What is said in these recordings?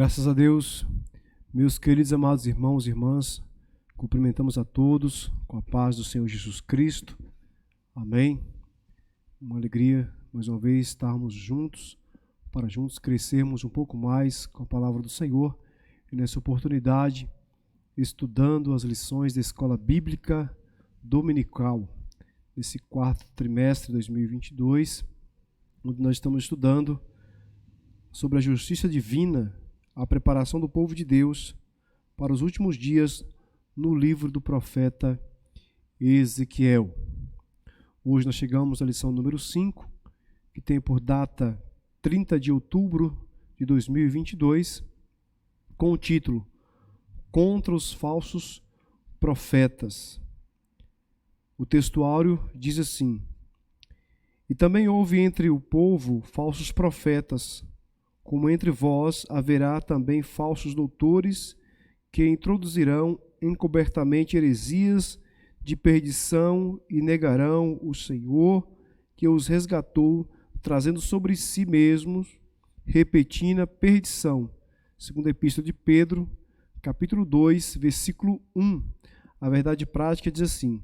Graças a Deus, meus queridos amados irmãos e irmãs, cumprimentamos a todos com a paz do Senhor Jesus Cristo. Amém. Uma alegria, mais uma vez, estarmos juntos, para juntos crescermos um pouco mais com a palavra do Senhor. E nessa oportunidade, estudando as lições da Escola Bíblica Dominical, nesse quarto trimestre de 2022, onde nós estamos estudando sobre a justiça divina, a preparação do povo de Deus para os últimos dias no livro do profeta Ezequiel. Hoje nós chegamos à lição número 5, que tem por data 30 de outubro de 2022, com o título Contra os falsos profetas. O textuário diz assim: E também houve entre o povo falsos profetas, como entre vós haverá também falsos doutores que introduzirão encobertamente heresias de perdição e negarão o Senhor que os resgatou, trazendo sobre si mesmos repentina perdição. Segunda Epístola de Pedro, capítulo 2, versículo 1. A verdade prática diz assim: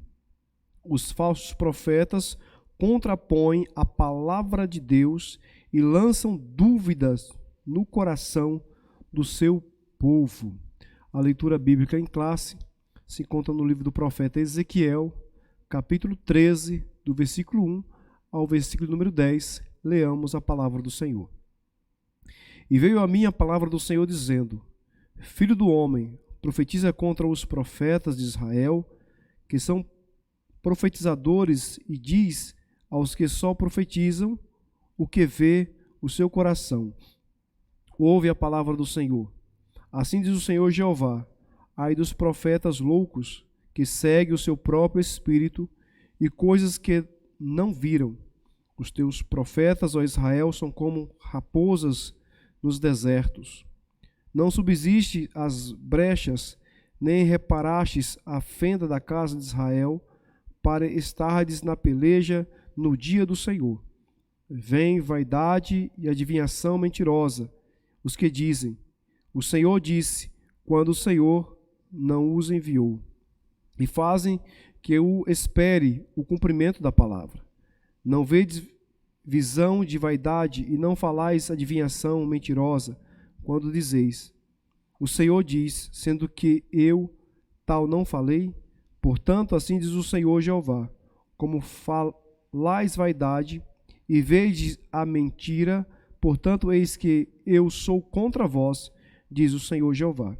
os falsos profetas contrapõem a palavra de Deus e lançam dúvidas no coração do seu povo. A leitura bíblica em classe se encontra no livro do profeta Ezequiel, capítulo 13, do versículo 1 ao versículo número 10. Leamos a palavra do Senhor. E veio a mim a palavra do Senhor dizendo: Filho do homem, profetiza contra os profetas de Israel, que são profetizadores, e diz aos que só profetizam o que vê o seu coração. Ouve a palavra do Senhor. Assim diz o Senhor Jeová: ai dos profetas loucos, que seguem o seu próprio espírito e coisas que não viram. Os teus profetas, ó Israel, são como raposas nos desertos. Não subsiste as brechas, nem reparastes a fenda da casa de Israel, para estardes na peleja no dia do Senhor. Vem vaidade e adivinhação mentirosa, os que dizem: o Senhor disse, quando o Senhor não os enviou. E fazem que eu espere o cumprimento da palavra. Não vedes visão de vaidade e não falais adivinhação mentirosa, quando dizeis: o Senhor diz, sendo que eu tal não falei? Portanto, assim diz o Senhor Jeová: como falais vaidade e vedes a mentira, portanto, eis que eu sou contra vós, diz o Senhor Jeová.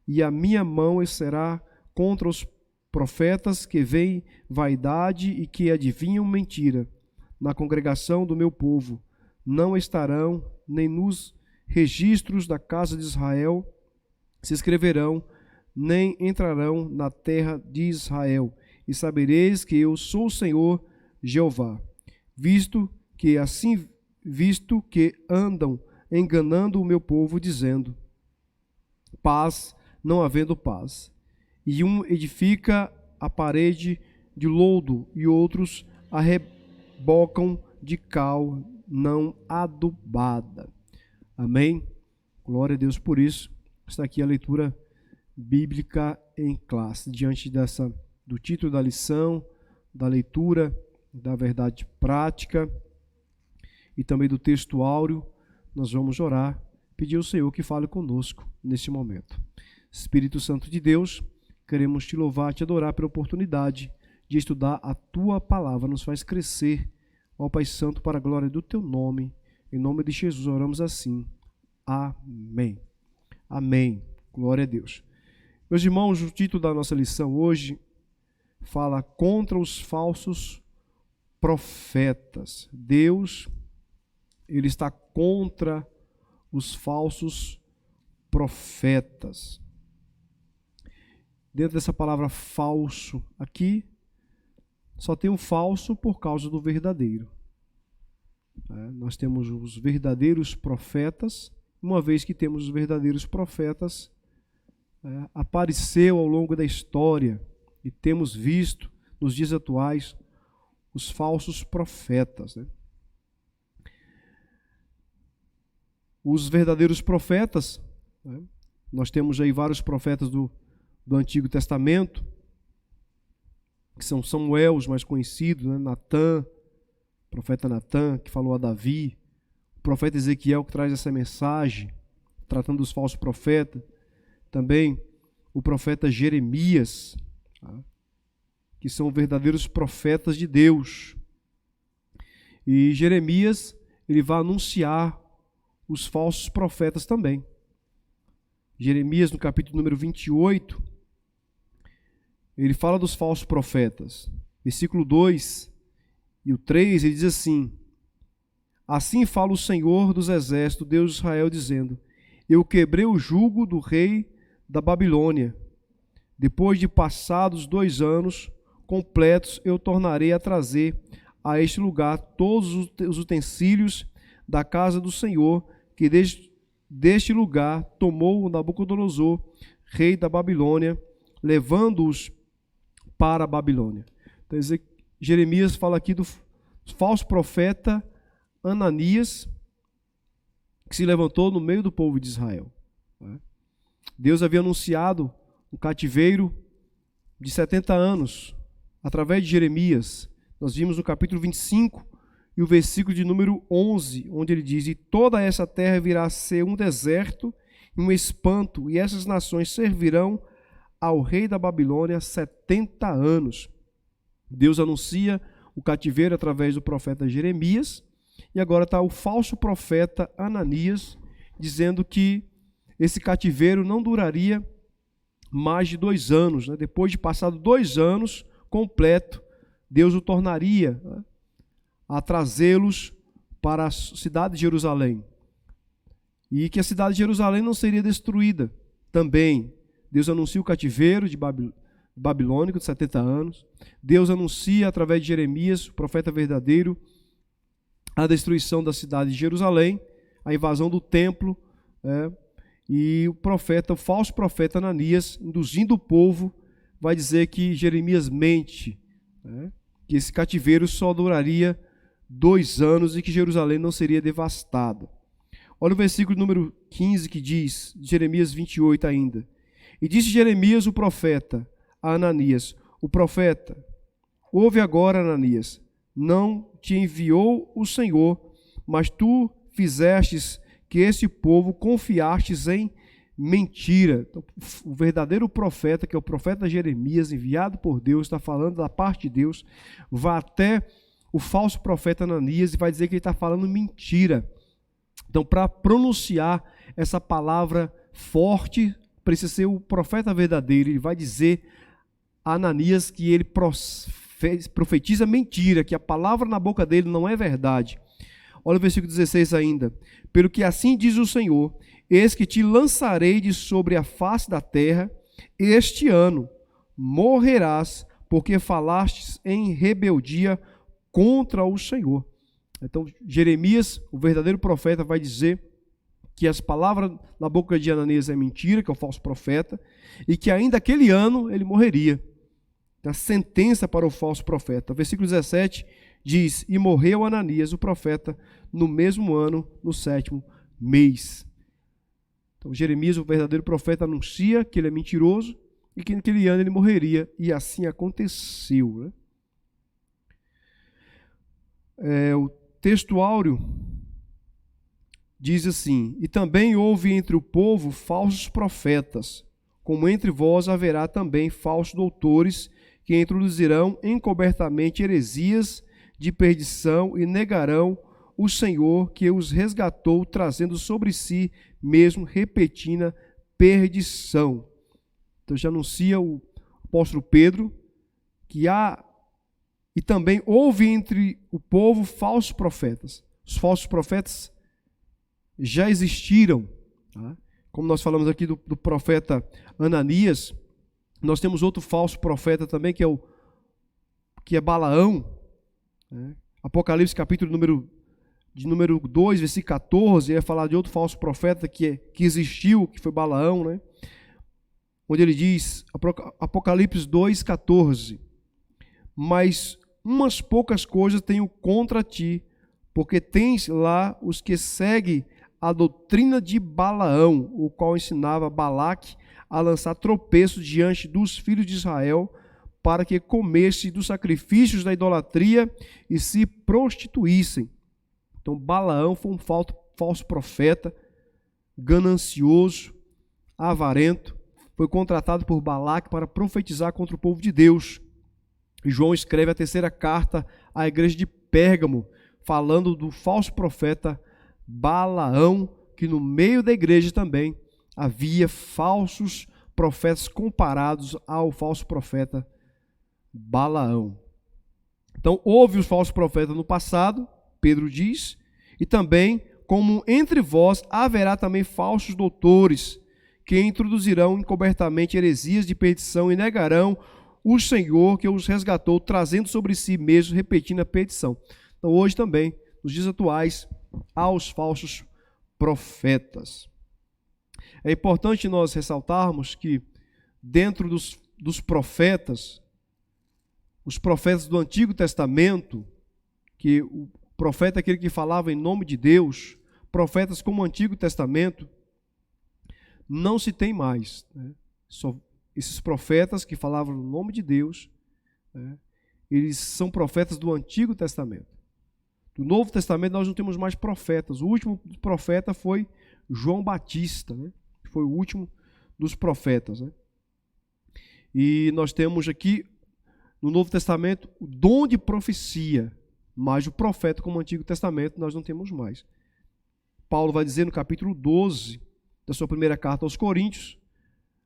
E a minha mão será contra os profetas que veem vaidade e que adivinham mentira. Na congregação do meu povo não estarão, nem nos registros da casa de Israel se escreverão, nem entrarão na terra de Israel. E sabereis que eu sou o Senhor Jeová. Visto que andam enganando o meu povo, dizendo: paz, não havendo paz. E um edifica a parede de lodo, e outros a rebocam de cal não adubada. Amém? Glória a Deus por isso. Está aqui a leitura bíblica em classe. Diante do título da lição, da leitura, da verdade prática e também do texto áureo, nós vamos orar, pedir ao Senhor que fale conosco neste momento. Espírito Santo de Deus, queremos te louvar, te adorar pela oportunidade de estudar a tua palavra. Nos faz crescer, ó Pai Santo, para a glória do teu nome. Em nome de Jesus oramos assim. Amém. Amém. Glória a Deus. Meus irmãos, o título da nossa lição hoje fala contra os falsos profetas. Deus, ele está contra os falsos profetas. Dentro dessa palavra falso aqui, só tem um falso por causa do verdadeiro. Nós temos os verdadeiros profetas. Uma vez que temos os verdadeiros profetas, apareceu ao longo da história e temos visto nos dias atuais os falsos profetas. Os verdadeiros profetas né? Nós temos aí vários profetas do Antigo Testamento, que são Samuel, os mais conhecidos, né? Natã, o profeta Natã, que falou a Davi, o profeta Ezequiel, que traz essa mensagem, tratando dos falsos profetas, também o profeta Jeremias, tá? Que são verdadeiros profetas de Deus. E Jeremias, ele vai anunciar os falsos profetas também. Jeremias, no capítulo número 28, ele fala dos falsos profetas. Versículo 2 e o 3, ele diz assim: assim fala o Senhor dos exércitos, Deus de Israel, dizendo: eu quebrei o jugo do rei da Babilônia. Depois de passados 2 anos completos, eu tornarei a trazer a este lugar todos os utensílios da casa do Senhor, que deste lugar tomou Nabucodonosor, rei da Babilônia, levando-os para a Babilônia. Então, Jeremias fala aqui do falso profeta Ananias, que se levantou no meio do povo de Israel. Deus havia anunciado um cativeiro de 70 anos, através de Jeremias. Nós vimos no capítulo 25 e o versículo de número 11, onde ele diz: e toda essa terra virá a ser um deserto e um espanto, e essas nações servirão ao rei da Babilônia 70 anos. Deus anuncia o cativeiro através do profeta Jeremias, e agora está o falso profeta Ananias, dizendo que esse cativeiro não duraria mais de 2 anos, né? Depois de passado 2 anos completo, Deus o tornaria, né, a trazê-los para a cidade de Jerusalém. E que a cidade de Jerusalém não seria destruída também. Deus anuncia o cativeiro babilônico de 70 anos. Deus anuncia através de Jeremias, o profeta verdadeiro, a destruição da cidade de Jerusalém, a invasão do templo, e o falso profeta Ananias, induzindo o povo, vai dizer que Jeremias mente, que esse cativeiro só duraria 2 anos e que Jerusalém não seria devastada. Olha o versículo número 15 que diz, Jeremias 28 ainda: e disse Jeremias o profeta a Ananias, o profeta: ouve agora, Ananias, não te enviou o Senhor, mas tu fizestes que esse povo confiastes em mentira. Então, o verdadeiro profeta, que é o profeta Jeremias, enviado por Deus, está falando da parte de Deus, vai até o falso profeta Ananias e vai dizer que ele está falando mentira. Então, para pronunciar essa palavra forte, precisa ser o profeta verdadeiro. Ele vai dizer a Ananias que ele profetiza mentira, que a palavra na boca dele não é verdade. Olha o versículo 16 ainda: pelo que assim diz o Senhor, eis que te lançarei de sobre a face da terra, este ano morrerás, porque falastes em rebeldia contra o Senhor. Então, Jeremias, o verdadeiro profeta, vai dizer que as palavras na boca de Ananias é mentira, que é o falso profeta, e que ainda aquele ano ele morreria. A sentença para o falso profeta. Versículo 17 diz: e morreu Ananias, o profeta, no mesmo ano, no 7º mês. Então, Jeremias, o verdadeiro profeta, anuncia que ele é mentiroso e que naquele ano ele morreria, e assim aconteceu, o texto áureo diz assim: e também houve entre o povo falsos profetas, como entre vós haverá também falsos doutores, que introduzirão encobertamente heresias de perdição e negarão o Senhor que os resgatou, trazendo sobre si mesmo repentina perdição. Então já anuncia o apóstolo Pedro que há, e também houve entre o povo falsos profetas. Os falsos profetas já existiram, tá? Como nós falamos aqui do profeta Ananias, nós temos outro falso profeta também, que é Balaão, Apocalipse capítulo número 2, versículo 14, vai falar de outro falso profeta que existiu, que foi Balaão, onde ele diz, Apocalipse 2, 14: mas umas poucas coisas tenho contra ti, porque tens lá os que seguem a doutrina de Balaão, o qual ensinava Balaque a lançar tropeços diante dos filhos de Israel, para que comessem dos sacrifícios da idolatria e se prostituíssem. Então Balaão foi um falso profeta, ganancioso, avarento, foi contratado por Balaque para profetizar contra o povo de Deus. E João escreve a terceira carta à igreja de Pérgamo, falando do falso profeta Balaão, que no meio da igreja também havia falsos profetas comparados ao falso profeta Balaão. Então, houve os falsos profetas no passado, Pedro diz, e também, como entre vós haverá também falsos doutores, que introduzirão encobertamente heresias de perdição e negarão o Senhor que os resgatou, trazendo sobre si mesmo, repetindo a perdição. Então, hoje também, nos dias atuais, há os falsos profetas. É importante nós ressaltarmos que dentro dos profetas, os profetas do Antigo Testamento, que o profeta é aquele que falava em nome de Deus, profetas como o Antigo Testamento, não se tem mais, né? Só esses profetas que falavam no nome de Deus, né? Eles são profetas do Antigo Testamento. Do Novo Testamento nós não temos mais profetas. O último profeta foi João Batista, né? Foi o último dos profetas, né? E nós temos aqui no Novo Testamento o dom de profecia, mas o profeta como o Antigo Testamento nós não temos mais. Paulo vai dizer no capítulo 12 da sua primeira carta aos Coríntios,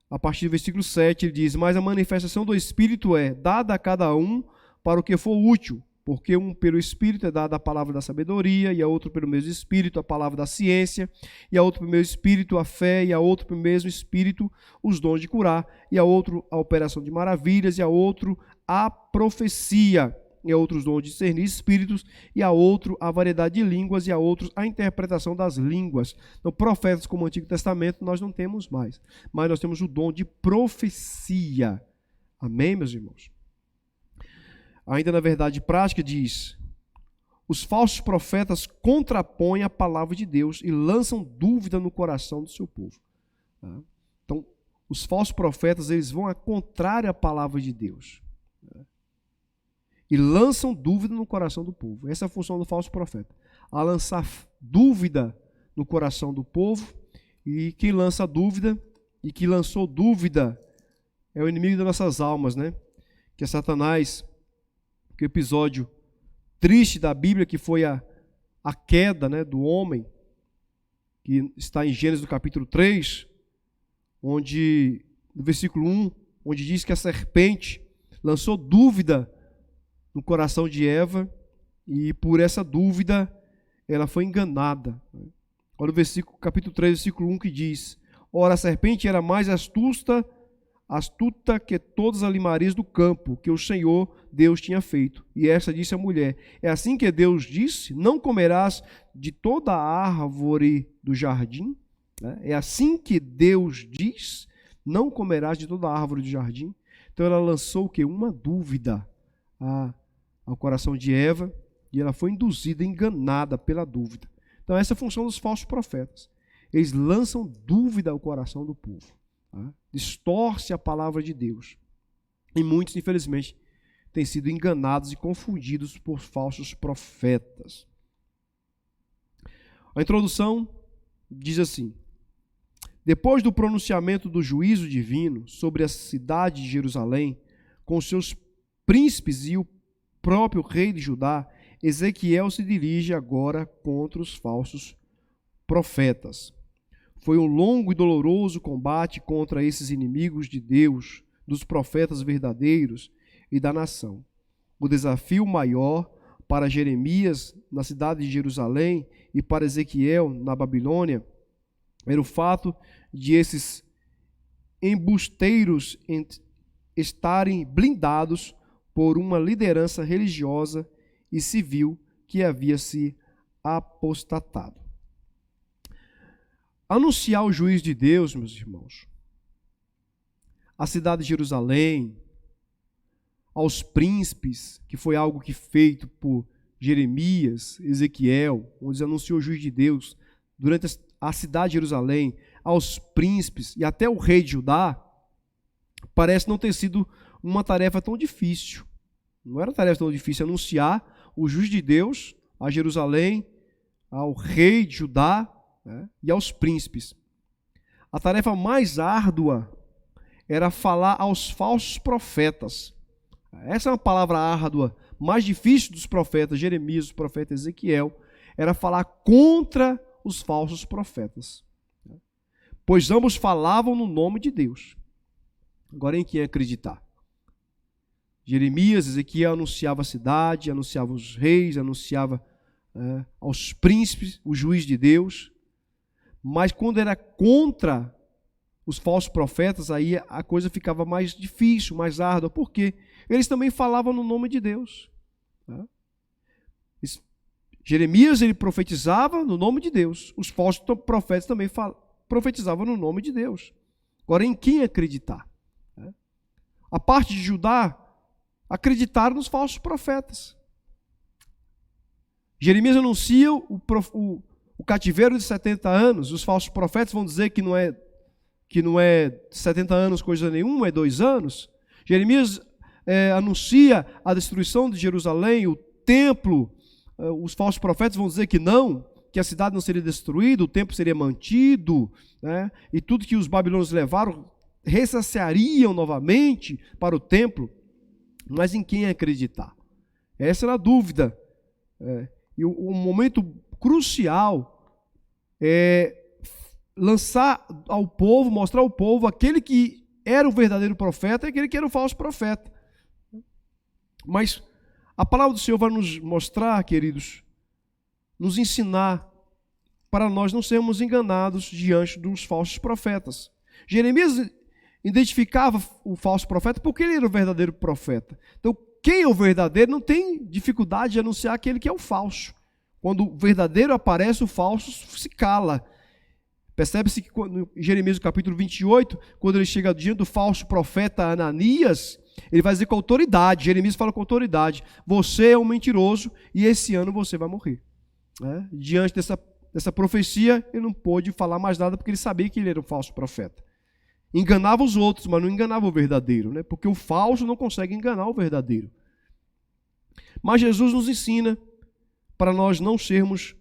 a partir do versículo 7, ele diz: mas a manifestação do Espírito é dada a cada um para o que for útil, porque um pelo Espírito é dada a palavra da sabedoria, e a outro pelo mesmo Espírito a palavra da ciência, e a outro pelo mesmo Espírito a fé, e a outro pelo mesmo Espírito os dons de curar, e a outro a operação de maravilhas, e a outro a profecia, e a outros dons de discernir espíritos, e a outro a variedade de línguas, e a outros a interpretação das línguas. Então, profetas como o Antigo Testamento nós não temos mais, mas nós temos o dom de profecia. Amém, meus irmãos? Ainda na verdade prática diz: os falsos profetas contrapõem a palavra de Deus e lançam dúvida no coração do seu povo. Então, os falsos profetas eles vão à contrária à palavra de Deus e lançam dúvida no coração do povo. Essa é a função do falso profeta, a lançar dúvida no coração do povo. E quem lança dúvida e que lançou dúvida é o inimigo das nossas almas, né? Que é Satanás. Que episódio triste da Bíblia, que foi a queda, né, do homem, que está em Gênesis no capítulo 3, onde, no versículo 1, onde diz que a serpente lançou dúvida no coração de Eva, e por essa dúvida ela foi enganada. Olha o versículo, capítulo 3, versículo 1, que diz: ora, a serpente era mais astuta que todas as limarias do campo, que o Senhor Deus tinha feito. E esta disse à mulher: é assim que Deus disse, não comerás de toda a árvore do jardim? É assim que Deus diz, não comerás de toda a árvore do jardim? Então ela lançou o quê? Uma dúvida ao coração de Eva, e ela foi induzida, enganada pela dúvida. Então essa é a função dos falsos profetas. Eles lançam dúvida ao coração do povo. Distorce a palavra de Deus. E muitos, infelizmente, têm sido enganados e confundidos por falsos profetas. A introdução diz assim: depois do pronunciamento do juízo divino sobre a cidade de Jerusalém, com seus príncipes e o próprio rei de Judá, Ezequiel se dirige agora contra os falsos profetas. Foi um longo e doloroso combate contra esses inimigos de Deus, dos profetas verdadeiros e da nação. O desafio maior para Jeremias na cidade de Jerusalém e para Ezequiel na Babilônia era o fato de esses embusteiros estarem blindados por uma liderança religiosa e civil que havia se apostatado. Anunciar o juízo de Deus, meus irmãos, à cidade de Jerusalém, aos príncipes, que foi algo que feito por Jeremias, Ezequiel, onde anunciou o juízo de Deus durante a cidade de Jerusalém, aos príncipes e até o rei de Judá, parece não ter sido uma tarefa tão difícil. Não era tarefa tão difícil anunciar o juízo de Deus a Jerusalém, ao rei de Judá, né, e aos príncipes. A tarefa mais árdua era falar aos falsos profetas. Essa é uma palavra árdua, mais difícil dos profetas, Jeremias, o profeta Ezequiel, era falar contra os falsos profetas. Pois ambos falavam no nome de Deus. Agora em quem acreditar? Jeremias, Ezequiel anunciava a cidade, anunciava os reis, anunciava aos príncipes o juiz de Deus. Mas quando era contra os falsos profetas, aí a coisa ficava mais difícil, mais árdua. Por quê? Eles também falavam no nome de Deus. Jeremias, ele profetizava no nome de Deus. Os falsos profetas também profetizavam no nome de Deus. Agora, em quem acreditar? A parte de Judá acreditaram nos falsos profetas. Jeremias anuncia o cativeiro de 70 anos. Os falsos profetas vão dizer que não é 70 anos coisa nenhuma, é 2 anos. Jeremias anuncia a destruição de Jerusalém, o templo. Os falsos profetas vão dizer que não, que a cidade não seria destruída, o templo seria mantido, né? E tudo que os babilônios levaram ressaciariam novamente para o templo. Mas em quem acreditar? Essa era a dúvida. E o momento crucial é lançar ao povo, mostrar ao povo aquele que era o verdadeiro profeta e aquele que era o falso profeta. Mas a palavra do Senhor vai nos mostrar, queridos, nos ensinar para nós não sermos enganados diante dos falsos profetas. Jeremias identificava o falso profeta porque ele era o verdadeiro profeta. Então, quem é o verdadeiro não tem dificuldade de anunciar aquele que é o falso. Quando o verdadeiro aparece, o falso se cala. Percebe-se que em Jeremias capítulo 28, quando ele chega diante do falso profeta Ananias, ele vai dizer com autoridade, Jeremias fala com autoridade, você é um mentiroso e esse ano você vai morrer. Diante dessa profecia, ele não pôde falar mais nada porque ele sabia que ele era um falso profeta. Enganava os outros, mas não enganava o verdadeiro, né? Porque o falso não consegue enganar o verdadeiro. Mas Jesus nos ensina para nós não sermos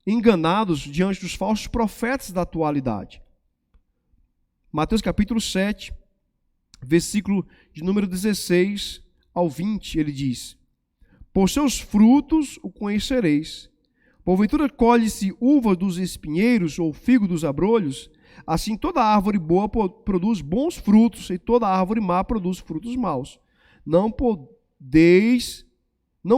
enganados diante dos falsos profetas da atualidade. Mateus capítulo 7, versículo de número 16 ao 20, ele diz: por seus frutos o conhecereis. Porventura colhe-se uva dos espinheiros ou figo dos abrolhos? Assim toda árvore boa produz bons frutos, e toda árvore má produz frutos maus. Não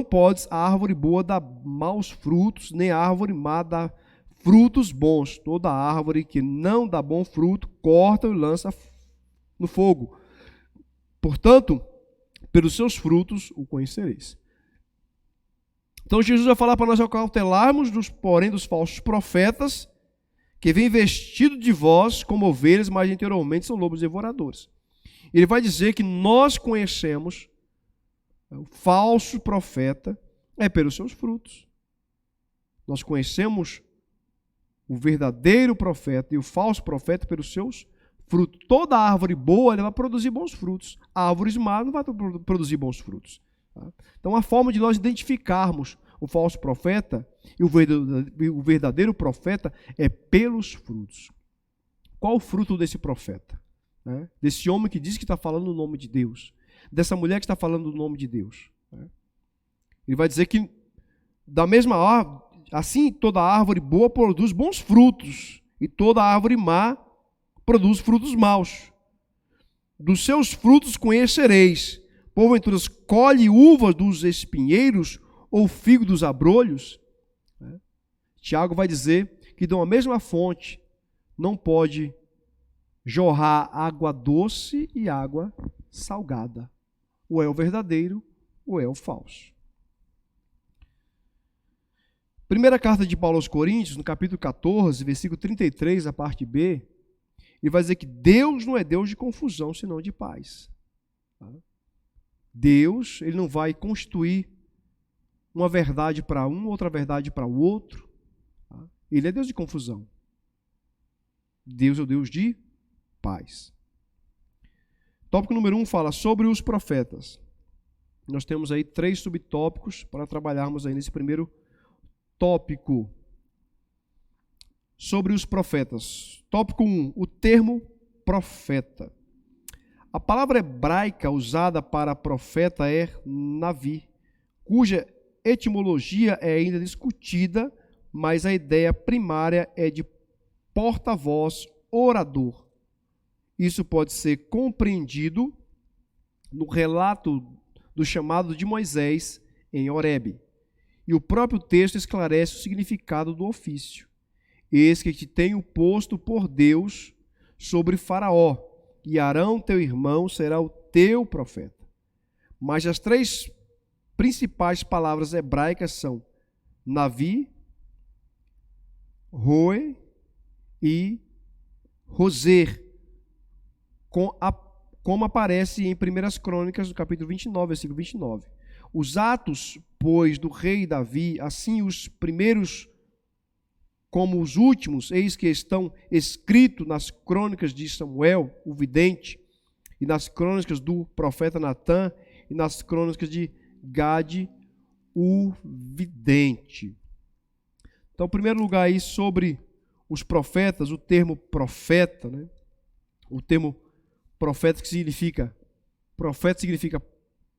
podes a árvore boa dar maus frutos, nem a árvore má dar frutos bons. Toda árvore que não dá bom fruto, corta e lança no fogo. Portanto, pelos seus frutos o conhecereis. Então Jesus vai falar para nós acautelarmos, porém, dos falsos profetas, que vem vestido de vós como ovelhas, mas interiormente são lobos devoradores. Ele vai dizer que nós conhecemos o falso profeta pelos seus frutos. Nós conhecemos o verdadeiro profeta e o falso profeta pelos seus frutos. Toda árvore boa vai produzir bons frutos. Árvores más não vai produzir bons frutos. Então, a forma de nós identificarmos o falso profeta e o verdadeiro profeta é pelos frutos. Qual o fruto desse profeta? Desse homem que diz que está falando no nome de Deus. Dessa mulher que está falando no nome de Deus. Ele vai dizer que, da mesma árvore, assim toda árvore boa produz bons frutos, e toda árvore má produz frutos maus. Dos seus frutos conhecereis. Porventura colhe uvas dos espinheiros ou figo dos abrolhos? Tiago vai dizer que de uma mesma fonte não pode jorrar água doce e água salgada. Ou é o verdadeiro, ou é o falso. Primeira carta de Paulo aos Coríntios, no capítulo 14, versículo 33, a parte B, ele vai dizer que Deus não é Deus de confusão, senão de paz. Deus, ele não vai constituir uma verdade para um, outra verdade para o outro. Ele é Deus de confusão. Deus é o Deus de paz. Tópico número 1 fala sobre os profetas. Nós temos aí 3 subtópicos para trabalharmos aí nesse primeiro tópico. Sobre os profetas. Tópico 1, o termo profeta. A palavra hebraica usada para profeta é navi, cuja etimologia é ainda discutida, mas a ideia primária é de porta-voz, orador. Isso pode ser compreendido no relato do chamado de Moisés em Horebe. E o próprio texto esclarece o significado do ofício. Eis que te tenho posto por Deus sobre Faraó, e Arão, teu irmão, será o teu profeta. Mas as 3 principais palavras hebraicas são navi, roe e roser, como aparece em 1 Crônicas, no capítulo 29, versículo 29. Os atos, pois, do rei Davi, assim os primeiros como os últimos, eis que estão escritos nas crônicas de Samuel, o vidente, e nas crônicas do profeta Natã, e nas crônicas de Gade, o vidente. Então, em primeiro lugar, aí sobre os profetas, o termo profeta, né? O termo profeta significa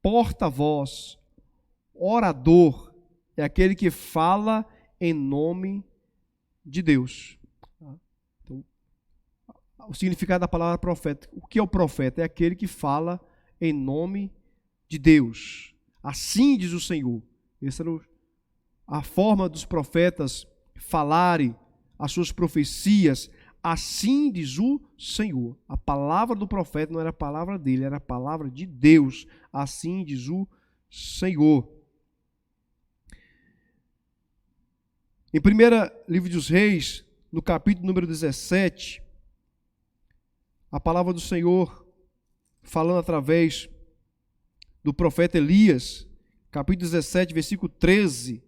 porta-voz, orador, é aquele que fala em nome de Deus. Então, o significado da palavra profeta. O que é o profeta? É aquele que fala em nome de Deus. Assim diz o Senhor. Essa era a forma dos profetas falarem as suas profecias. Assim diz o Senhor. A palavra do profeta não era a palavra dele, era a palavra de Deus. Assim diz o Senhor. Em 1 Livro dos Reis, no capítulo número 17, a palavra do Senhor, falando através do profeta Elias, capítulo 17, versículo 13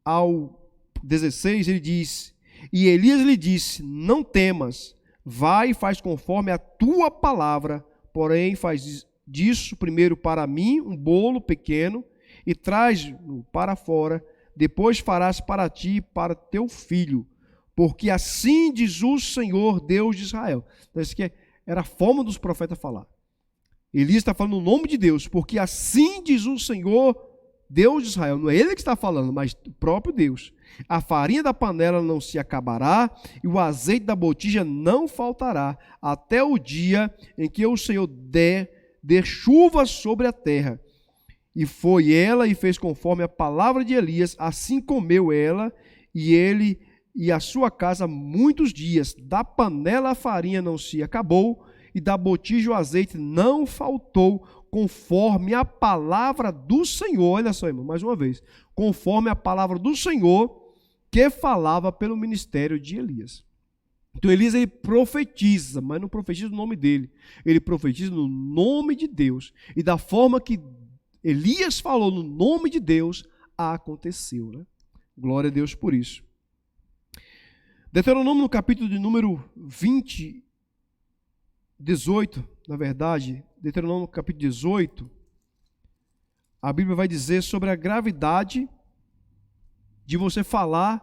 ao 16, ele diz: E Elias lhe disse, não temas, vai e faz conforme a tua palavra, porém faz disso primeiro para mim um bolo pequeno e traz-o para fora. Depois farás para ti e para teu filho, porque assim diz o Senhor, Deus de Israel. Então, isso aqui era a forma dos profetas falar. Elias está falando no nome de Deus, porque assim diz o Senhor, Deus de Israel. Não é ele que está falando, mas o próprio Deus. A farinha da panela não se acabará e o azeite da botija não faltará, até o dia em que o Senhor der chuva sobre a terra. E foi ela e fez conforme a palavra de Elias, assim comeu ela e ele e a sua casa muitos dias. Da panela a farinha não se acabou e da botija o azeite não faltou, conforme a palavra do Senhor. Olha só, irmão, mais uma vez. Conforme a palavra do Senhor que falava pelo ministério de Elias. Então Elias ele profetiza, mas não profetiza no nome dele. Ele profetiza no nome de Deus. E da forma que Elias falou no nome de Deus, aconteceu, né? Glória a Deus por isso. Deuteronômio no capítulo de número 18, na verdade, Deuteronômio no capítulo 18, a Bíblia vai dizer sobre a gravidade de você falar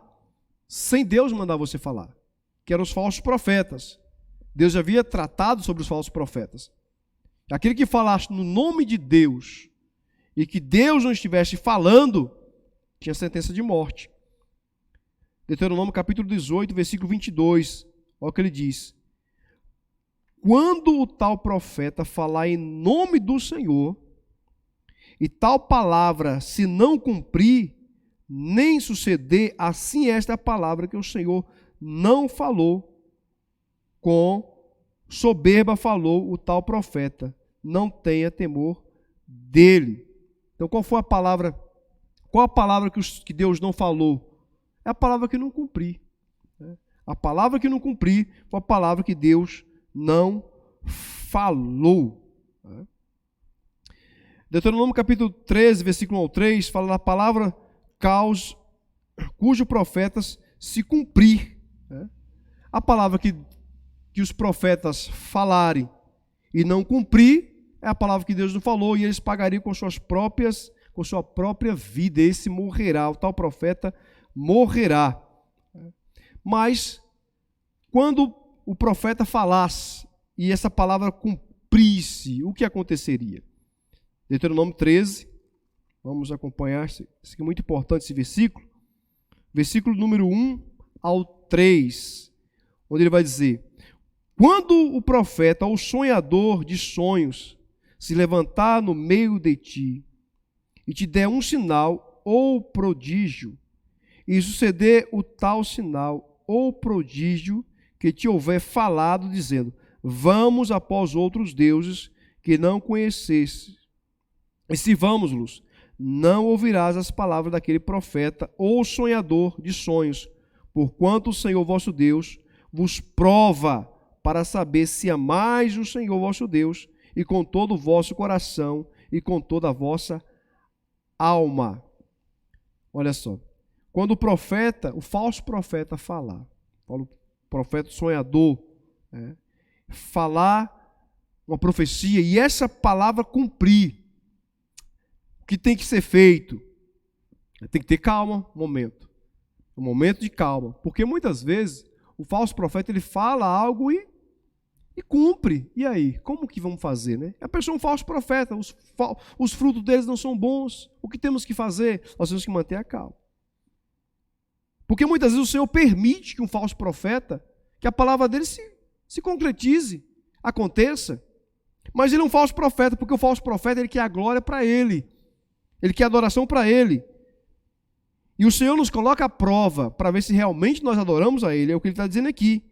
sem Deus mandar você falar, que eram os falsos profetas. Deus já havia tratado sobre os falsos profetas. Aquele que falasse no nome de Deus e que Deus não estivesse falando, tinha sentença de morte. Deuteronômio capítulo 18, versículo 22, olha o que ele diz: quando o tal profeta falar em nome do Senhor, e tal palavra se não cumprir, nem suceder, assim esta é a palavra que o Senhor não falou, com soberba falou o tal profeta, não tenha temor dele. Então qual foi a palavra? Qual a palavra que Deus não falou? É a palavra que não cumprir. A palavra que não cumprir foi a palavra que Deus não falou. Deuteronômio capítulo 13, versículo 1 ao 3, fala da palavra cujos profetas se cumprir, né? A palavra que os profetas falarem e não cumprir é a palavra que Deus não falou, e eles pagariam com sua própria vida. Esse morrerá, o tal profeta morrerá. Mas quando o profeta falasse e essa palavra cumprisse, o que aconteceria? Deuteronômio 13, vamos acompanhar, isso aqui é muito importante, esse versículo. Versículo número 1 ao 3, onde ele vai dizer: quando o profeta ou sonhador de sonhos se levantar no meio de ti e te der um sinal ou prodígio, e suceder o tal sinal ou prodígio que te houver falado, dizendo: vamos após outros deuses que não conhecesse, e se vamos-los, não ouvirás as palavras daquele profeta ou sonhador de sonhos, porquanto o Senhor vosso Deus vos prova para saber se amais o Senhor vosso Deus, e com todo o vosso coração e com toda a vossa alma. Olha só, quando o profeta, o falso profeta falar, o profeta sonhador, falar uma profecia e essa palavra cumprir, o que tem que ser feito? Tem que ter calma, um momento de calma, porque muitas vezes o falso profeta ele fala algo e cumpre. E aí, como que vamos fazer, né? A pessoa é um falso profeta, os frutos deles não são bons. O que temos que fazer? Nós temos que manter a calma. Porque muitas vezes o Senhor permite que um falso profeta, que a palavra dele se concretize, aconteça. Mas ele é um falso profeta, porque o falso profeta ele quer a glória para ele. Ele quer a adoração para ele. E o Senhor nos coloca à prova para ver se realmente nós adoramos a ele. É o que ele está dizendo aqui.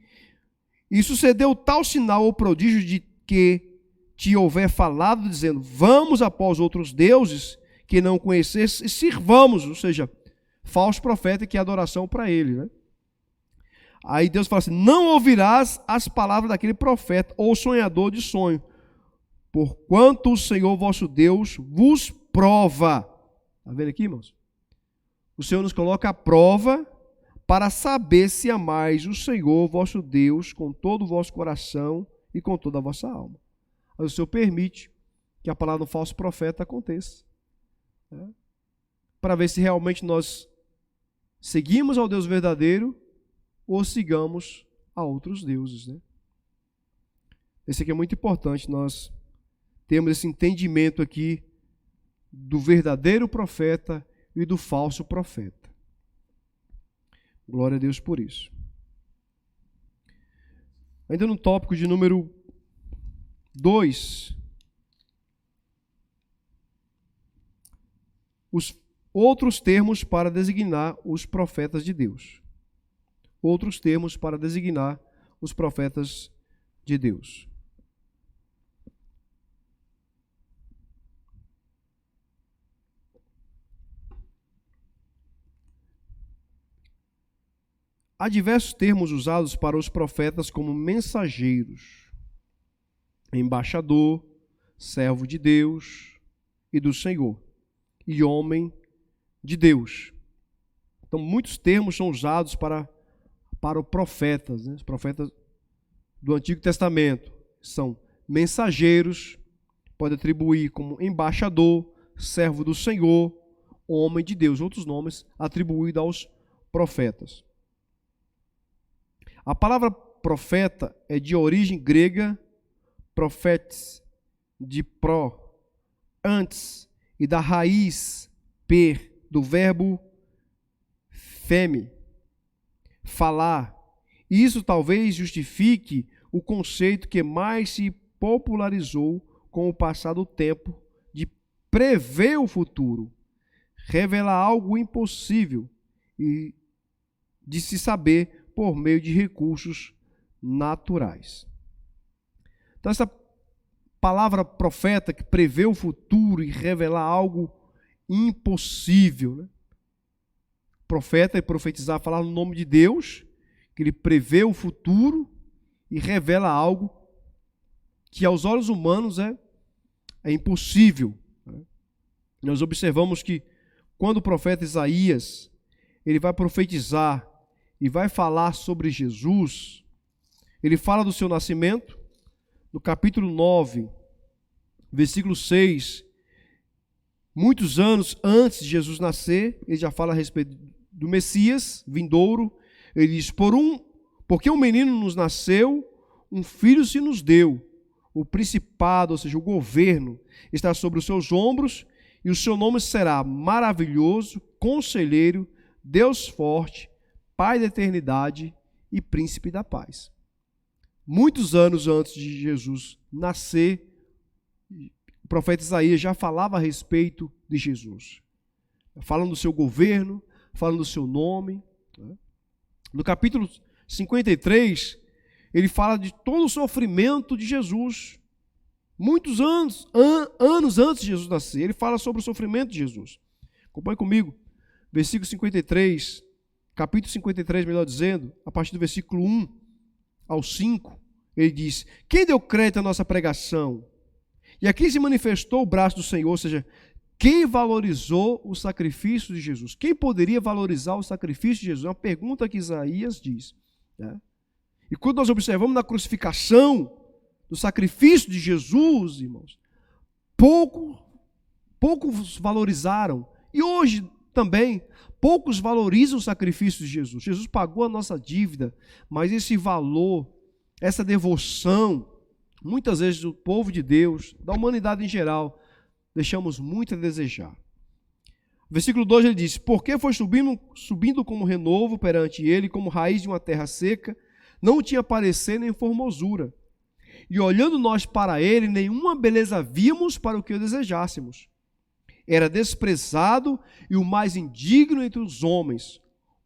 E sucedeu tal sinal ou prodígio de que te houver falado, dizendo: vamos após outros deuses que não conhecesse e sirvamos, ou seja, falso profeta que é adoração para ele, né? Aí Deus fala assim: não ouvirás as palavras daquele profeta ou sonhador de sonho, porquanto o Senhor vosso Deus vos prova. Está vendo aqui, irmãos? O Senhor nos coloca à prova para saber se amais o Senhor vosso Deus com todo o vosso coração e com toda a vossa alma. Aí o Senhor permite que a palavra do falso profeta aconteça, né? Para ver se realmente nós seguimos ao Deus verdadeiro ou sigamos a outros deuses, né? Esse aqui é muito importante, nós temos esse entendimento aqui do verdadeiro profeta e do falso profeta. Glória a Deus por isso. Ainda no tópico de número 2, os outros termos para designar os profetas de Deus. Outros termos para designar os profetas de Deus. Há diversos termos usados para os profetas como mensageiros, embaixador, servo de Deus e do Senhor, e homem de Deus. Então, muitos termos são usados para os profetas, né? Os profetas do Antigo Testamento são mensageiros, pode atribuir como embaixador, servo do Senhor, homem de Deus, outros nomes atribuídos aos profetas. A palavra profeta é de origem grega, profetes, de pró, antes, e da raiz per, do verbo feme, falar. Isso talvez justifique o conceito que mais se popularizou com o passar do tempo de prever o futuro, revelar algo impossível e de se saber por meio de recursos naturais. Então, essa palavra profeta que prevê o futuro e revelar algo impossível, né? Profeta é profetizar, falar no nome de Deus, que ele prevê o futuro e revela algo que aos olhos humanos é impossível, né? Nós observamos que quando o profeta Isaías ele vai profetizar e vai falar sobre Jesus, ele fala do seu nascimento, no capítulo 9, versículo 6, muitos anos antes de Jesus nascer, ele já fala a respeito do Messias vindouro. Ele diz, porque um menino nos nasceu, um filho se nos deu, o principado, ou seja, o governo, está sobre os seus ombros, e o seu nome será maravilhoso, conselheiro, Deus forte, Pai da eternidade e príncipe da paz. Muitos anos antes de Jesus nascer, o profeta Isaías já falava a respeito de Jesus, falando do seu governo, falando do seu nome. No capítulo 53, ele fala de todo o sofrimento de Jesus. Muitos anos antes de Jesus nascer, ele fala sobre o sofrimento de Jesus. Acompanhe comigo, versículo 53, capítulo 53, melhor dizendo, a partir do versículo 1 ao 5, ele diz, quem deu crédito à nossa pregação? E aqui se manifestou o braço do Senhor, ou seja, quem valorizou o sacrifício de Jesus? Quem poderia valorizar o sacrifício de Jesus? É uma pergunta que Isaías diz. Né? E quando nós observamos na crucificação, do sacrifício de Jesus, irmãos, poucos valorizaram. E hoje também, poucos valorizam o sacrifício de Jesus. Jesus pagou a nossa dívida, mas esse valor, essa devoção, muitas vezes do povo de Deus, da humanidade em geral, deixamos muito a desejar. Versículo 2 ele diz, porque foi subindo como renovo perante ele, como raiz de uma terra seca, não tinha parecer nem formosura. E olhando nós para ele, nenhuma beleza vimos para o que o desejássemos. Era desprezado e o mais indigno entre os homens,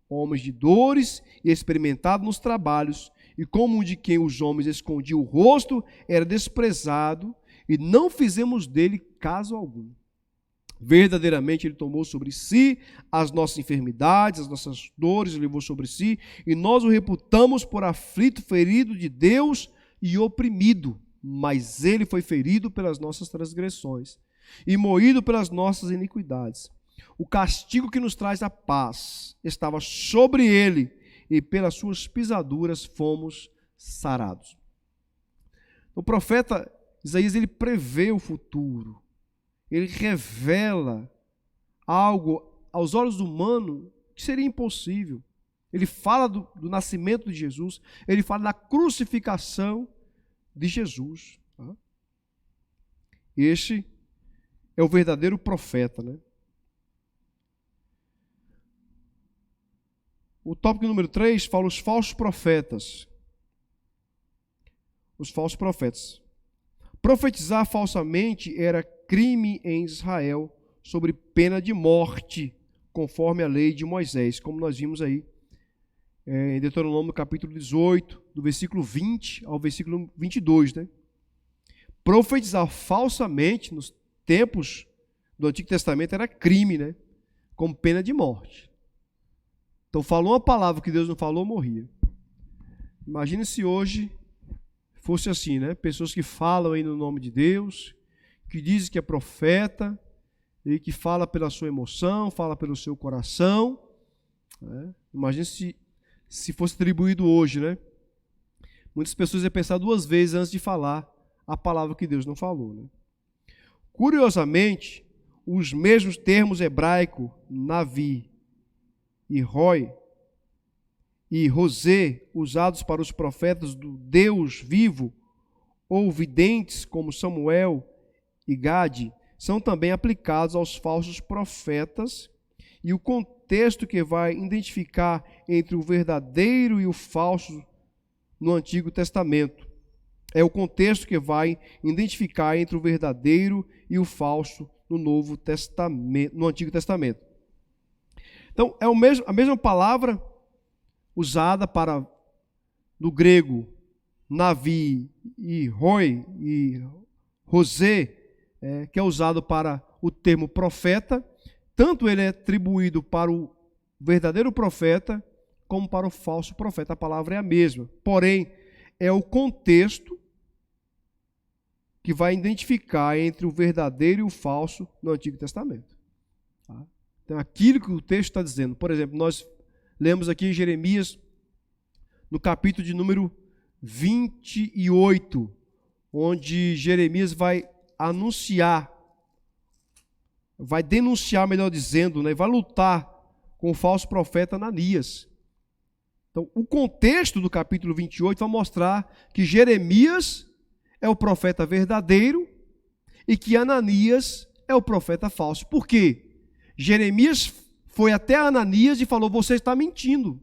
homens de dores e experimentado nos trabalhos, e como um de quem os homens escondiam o rosto, era desprezado, e não fizemos dele caso algum. Verdadeiramente ele tomou sobre si as nossas enfermidades, as nossas dores, levou sobre si, e nós o reputamos por aflito, ferido de Deus e oprimido, mas ele foi ferido pelas nossas transgressões e moído pelas nossas iniquidades. O castigo que nos traz a paz estava sobre ele, e pelas suas pisaduras fomos sarados. O profeta Isaías, ele prevê o futuro, ele revela algo aos olhos humanos que seria impossível. Ele fala do nascimento de Jesus, ele fala da crucificação de Jesus. Este é o verdadeiro profeta, né? O tópico número 3 fala os falsos profetas. Os falsos profetas. Profetizar falsamente era crime em Israel, sobre pena de morte, conforme a lei de Moisés, como nós vimos aí em Deuteronômio capítulo 18, do versículo 20 ao versículo 22. Né? Profetizar falsamente nos tempos do Antigo Testamento era crime, né? Com pena de morte. Então, falou uma palavra que Deus não falou, morria. Imagine se hoje fosse assim, né? Pessoas que falam aí no nome de Deus, que dizem que é profeta, e que fala pela sua emoção, fala pelo seu coração. Né? Imagine se fosse atribuído hoje, né? Muitas pessoas iam pensar duas vezes antes de falar a palavra que Deus não falou. Né? Curiosamente, os mesmos termos hebraicos, Navi, e Roi e Rosé, usados para os profetas do Deus vivo, ou videntes como Samuel e Gade, são também aplicados aos falsos profetas, e o contexto que vai identificar entre o verdadeiro e o falso no Antigo Testamento é o contexto que vai identificar entre o verdadeiro e o falso no Novo Testamento, no Antigo Testamento. Então, é a mesma palavra usada para, no grego, Navi e Roi e Rosé, que é usado para o termo profeta, tanto ele é atribuído para o verdadeiro profeta, como para o falso profeta. A palavra é a mesma, porém, é o contexto que vai identificar entre o verdadeiro e o falso no Antigo Testamento. Tá? Então, aquilo que o texto está dizendo, por exemplo, nós lemos aqui em Jeremias, no capítulo de número 28, onde Jeremias vai denunciar, melhor dizendo, né, vai lutar com o falso profeta Ananias. Então, o contexto do capítulo 28 vai mostrar que Jeremias é o profeta verdadeiro e que Ananias é o profeta falso. Por quê? Jeremias foi até Ananias e falou: você está mentindo.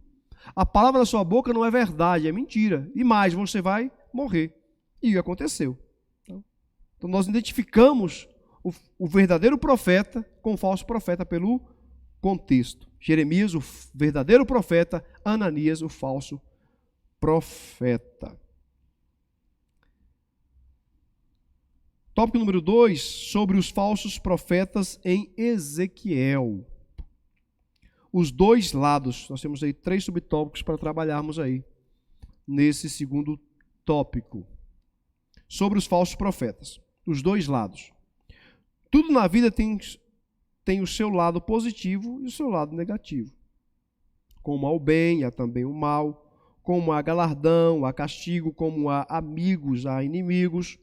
A palavra da sua boca não é verdade, é mentira. E mais, você vai morrer. E aconteceu. Então nós identificamos o verdadeiro profeta com o falso profeta pelo contexto. Jeremias, o verdadeiro profeta; Ananias, o falso profeta. Tópico número 2, sobre os falsos profetas em Ezequiel. Os dois lados. Nós temos aí 3 subtópicos para trabalharmos aí nesse segundo tópico. Sobre os falsos profetas. Os dois lados. Tudo na vida tem o seu lado positivo e o seu lado negativo. Como há o bem, há também o mal. Como há galardão, há castigo. Como há amigos, há inimigos.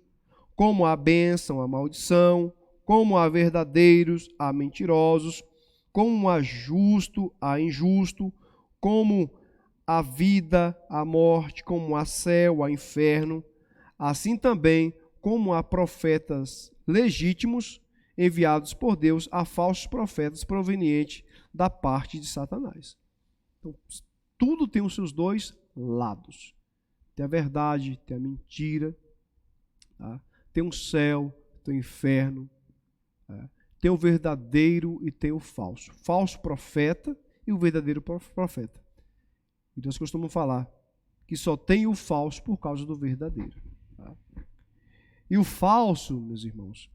Como há bênção, há maldição. Como há verdadeiros, há mentirosos. Como há justo, há injusto. Como há vida, há morte. Como há céu, há inferno. Assim também, como há profetas legítimos enviados por Deus, há falsos profetas provenientes da parte de Satanás. Então, tudo tem os seus dois lados. Tem a verdade, tem a mentira, tá? Tem o céu, tem o inferno, tá? Tem o verdadeiro e tem o falso. Falso profeta e o verdadeiro profeta. E nós costumamos falar que só tem o falso por causa do verdadeiro. Tá? E o falso, meus irmãos,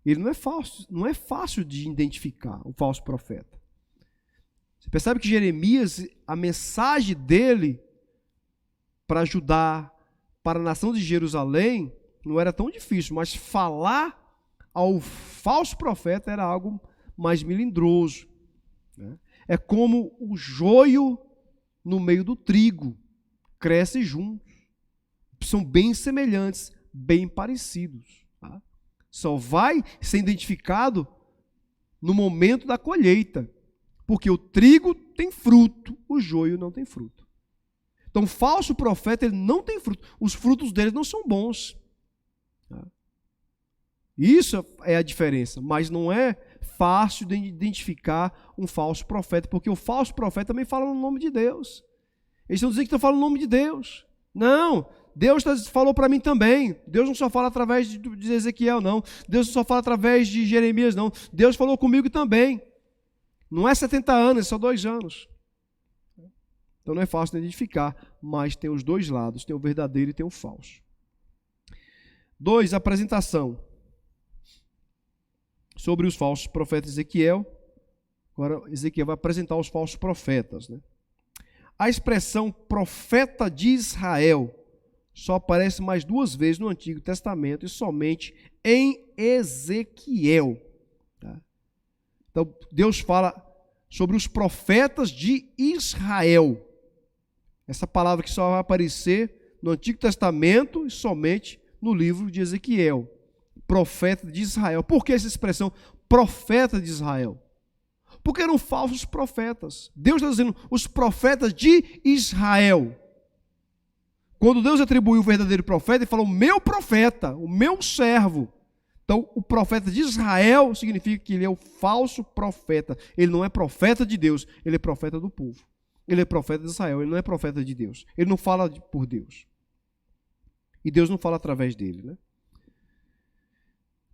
ele não é fácil de identificar, o falso profeta. Você percebe que Jeremias, a mensagem dele para Judá, para a nação de Jerusalém, não era tão difícil, mas falar ao falso profeta era algo mais melindroso, né? É como o joio no meio do trigo, crescem juntos, são bem semelhantes, bem parecidos, tá? Só vai ser identificado no momento da colheita, porque o trigo tem fruto, o joio não tem fruto. Então, o falso profeta, ele não tem fruto, os frutos dele não são bons. Tá? Isso é a diferença, mas não é fácil de identificar um falso profeta, porque o falso profeta também fala no nome de Deus. Eles estão dizendo que estão falando no nome de Deus. Não, Deus falou para mim também. Deus não só fala através de Ezequiel, não. Deus não só fala através de Jeremias, não. Deus falou comigo também. Não é 70 anos, é só 2 anos. Então não é fácil de identificar, mas tem os dois lados, tem o verdadeiro e tem o falso. 2, apresentação. Sobre os falsos profetas de Ezequiel. Agora Ezequiel vai apresentar os falsos profetas, né? A expressão profeta de Israel só aparece mais 2 vezes no Antigo Testamento e somente em Ezequiel. Tá? Então, Deus fala sobre os profetas de Israel. Essa palavra que só vai aparecer no Antigo Testamento e somente no livro de Ezequiel. Profeta de Israel. Por que essa expressão profeta de Israel? Porque eram falsos profetas. Deus está dizendo os profetas de Israel. Quando Deus atribuiu o verdadeiro profeta, ele falou: o meu profeta, o meu servo. Então, o profeta de Israel significa que ele é o falso profeta. Ele não é profeta de Deus, ele é profeta do povo. Ele é profeta de Israel, ele não é profeta de Deus. Ele não fala por Deus. E Deus não fala através dele, né?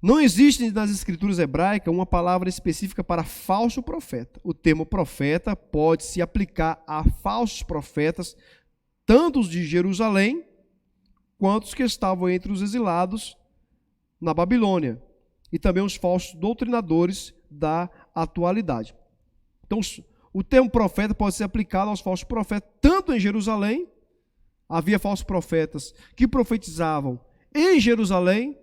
Não existe nas escrituras hebraicas uma palavra específica para falso profeta. O termo profeta pode se aplicar a falsos profetas, tanto os de Jerusalém, quanto os que estavam entre os exilados na Babilônia, e também os falsos doutrinadores da atualidade. Então, o termo profeta pode ser aplicado aos falsos profetas, tanto em Jerusalém, havia falsos profetas que profetizavam em Jerusalém,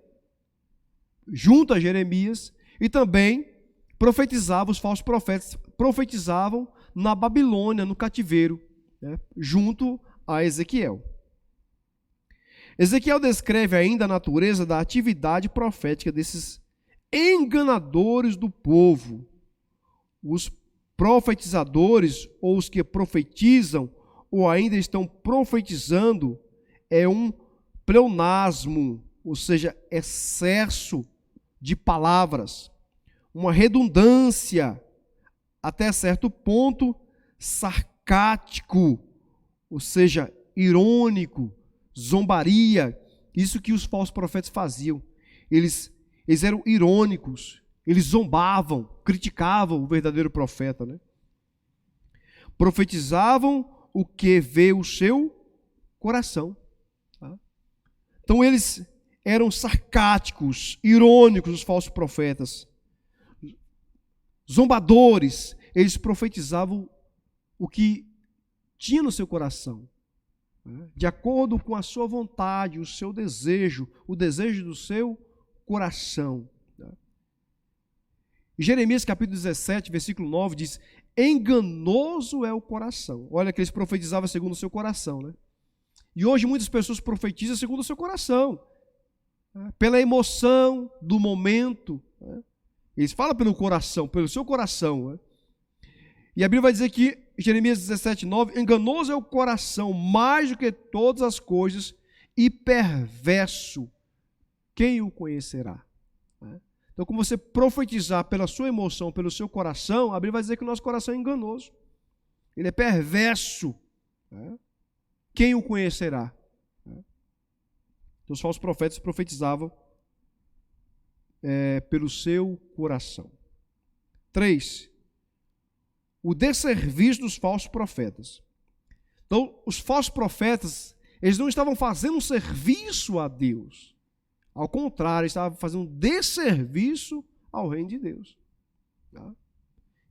junto a Jeremias, e também profetizavam, os falsos profetas profetizavam na Babilônia, no cativeiro, né, junto a Ezequiel. Ezequiel descreve ainda a natureza da atividade profética desses enganadores do povo. Os profetizadores, ou os que profetizam, ou ainda estão profetizando, é um pleonasmo, ou seja, excesso de palavras, uma redundância, até certo ponto, sarcástico, ou seja, irônico, zombaria, isso que os falsos profetas faziam. Eles eram irônicos, eles zombavam, criticavam o verdadeiro profeta, né? Profetizavam o que vê o seu coração. Tá? Então eles eram sarcásticos, irônicos, os falsos profetas, zombadores. Eles profetizavam o que tinha no seu coração, de acordo com a sua vontade, o seu desejo, o desejo do seu coração. Jeremias capítulo 17, versículo 9 diz: enganoso é o coração. Olha que eles profetizavam segundo o seu coração, né? E hoje muitas pessoas profetizam segundo o seu coração, pela emoção do momento. Eles falam pelo coração, pelo seu coração. E a Bíblia vai dizer que, Jeremias 17, 9, enganoso é o coração mais do que todas as coisas e perverso. Quem o conhecerá? Então, como você profetizar pela sua emoção, pelo seu coração, a Bíblia vai dizer que o nosso coração é enganoso. Ele é perverso. Quem o conhecerá? Então, os falsos profetas profetizavam pelo seu coração. 3. O desserviço dos falsos profetas. Então, os falsos profetas, eles não estavam fazendo um serviço a Deus. Ao contrário, eles estavam fazendo um desserviço ao reino de Deus. Tá?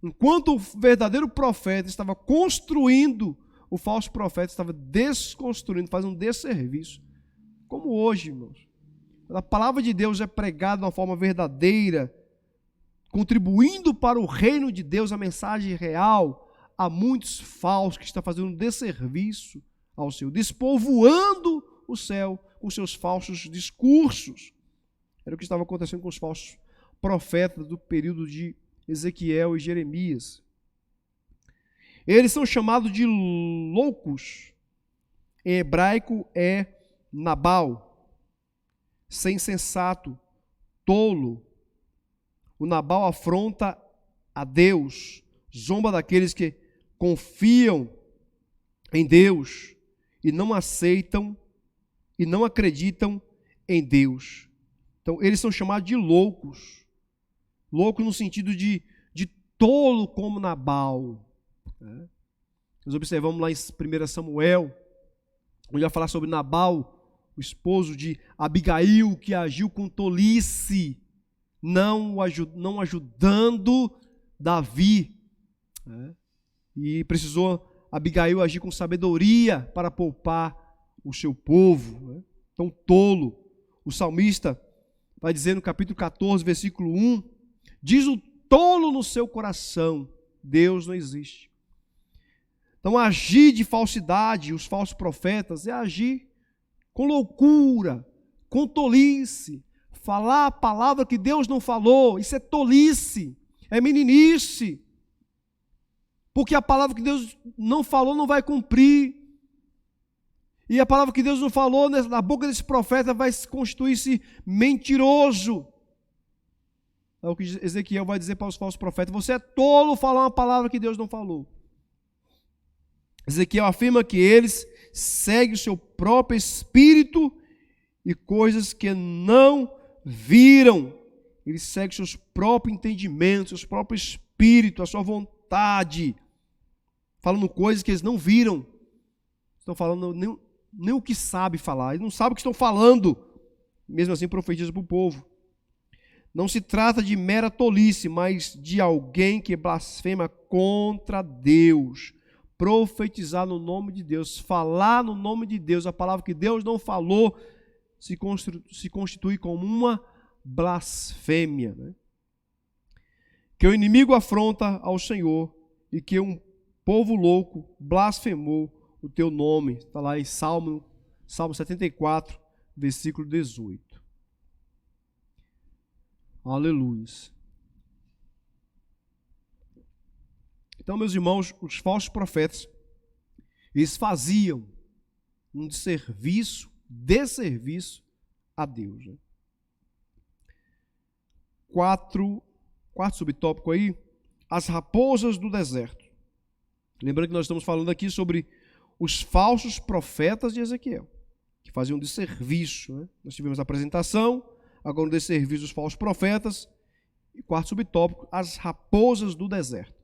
Enquanto o verdadeiro profeta estava construindo, o falso profeta estava desconstruindo, fazendo um desserviço. Como hoje, irmãos. A palavra de Deus é pregada de uma forma verdadeira, contribuindo para o reino de Deus, a mensagem real. Há muitos falsos que estão fazendo um desserviço ao Senhor, despovoando o céu com seus falsos discursos. Era o que estava acontecendo com os falsos profetas do período de Ezequiel e Jeremias. Eles são chamados de loucos. Em hebraico é Nabal, ser insensato, tolo. O Nabal afronta a Deus, zomba daqueles que confiam em Deus e não aceitam e não acreditam em Deus. Então, eles são chamados de loucos. Louco no sentido de tolo como Nabal. Nós observamos lá em 1 Samuel, onde vai falar sobre Nabal, o esposo de Abigail, que agiu com tolice, não ajudando Davi. E precisou Abigail agir com sabedoria para poupar o seu povo. Então, tolo. O salmista vai dizer no capítulo 14, versículo 1, diz o tolo no seu coração, Deus não existe. Então, agir de falsidade, os falsos profetas, é agir com loucura, com tolice, falar a palavra que Deus não falou, isso é tolice, é meninice, porque a palavra que Deus não falou não vai cumprir, e a palavra que Deus não falou na boca desse profeta vai constituir-se mentiroso. É o que Ezequiel vai dizer para os falsos profetas: você é tolo falar uma palavra que Deus não falou. Ezequiel afirma que eles seguem o seu próprio espírito e coisas que não viram. Eles seguem seus próprios entendimentos, seus próprios espíritos, a sua vontade, falando coisas que eles não viram. Estão falando nem o que sabe falar, eles não sabem o que estão falando. Mesmo assim profetizam para o povo. Não se trata de mera tolice, mas de alguém que blasfema contra Deus. Profetizar no nome de Deus, falar no nome de Deus, a palavra que Deus não falou, se constitui como uma blasfêmia. Que o inimigo afronta ao Senhor e que um povo louco blasfemou o teu nome. Está lá em Salmo 74, versículo 18. Aleluia. Então, meus irmãos, os falsos profetas, eles faziam um desserviço a Deus. Né? Quarto subtópico aí, as raposas do deserto. Lembrando que nós estamos falando aqui sobre os falsos profetas de Ezequiel, que faziam desserviço. Né? Nós tivemos a apresentação, agora o desserviço dos falsos profetas. E quarto subtópico, as raposas do deserto.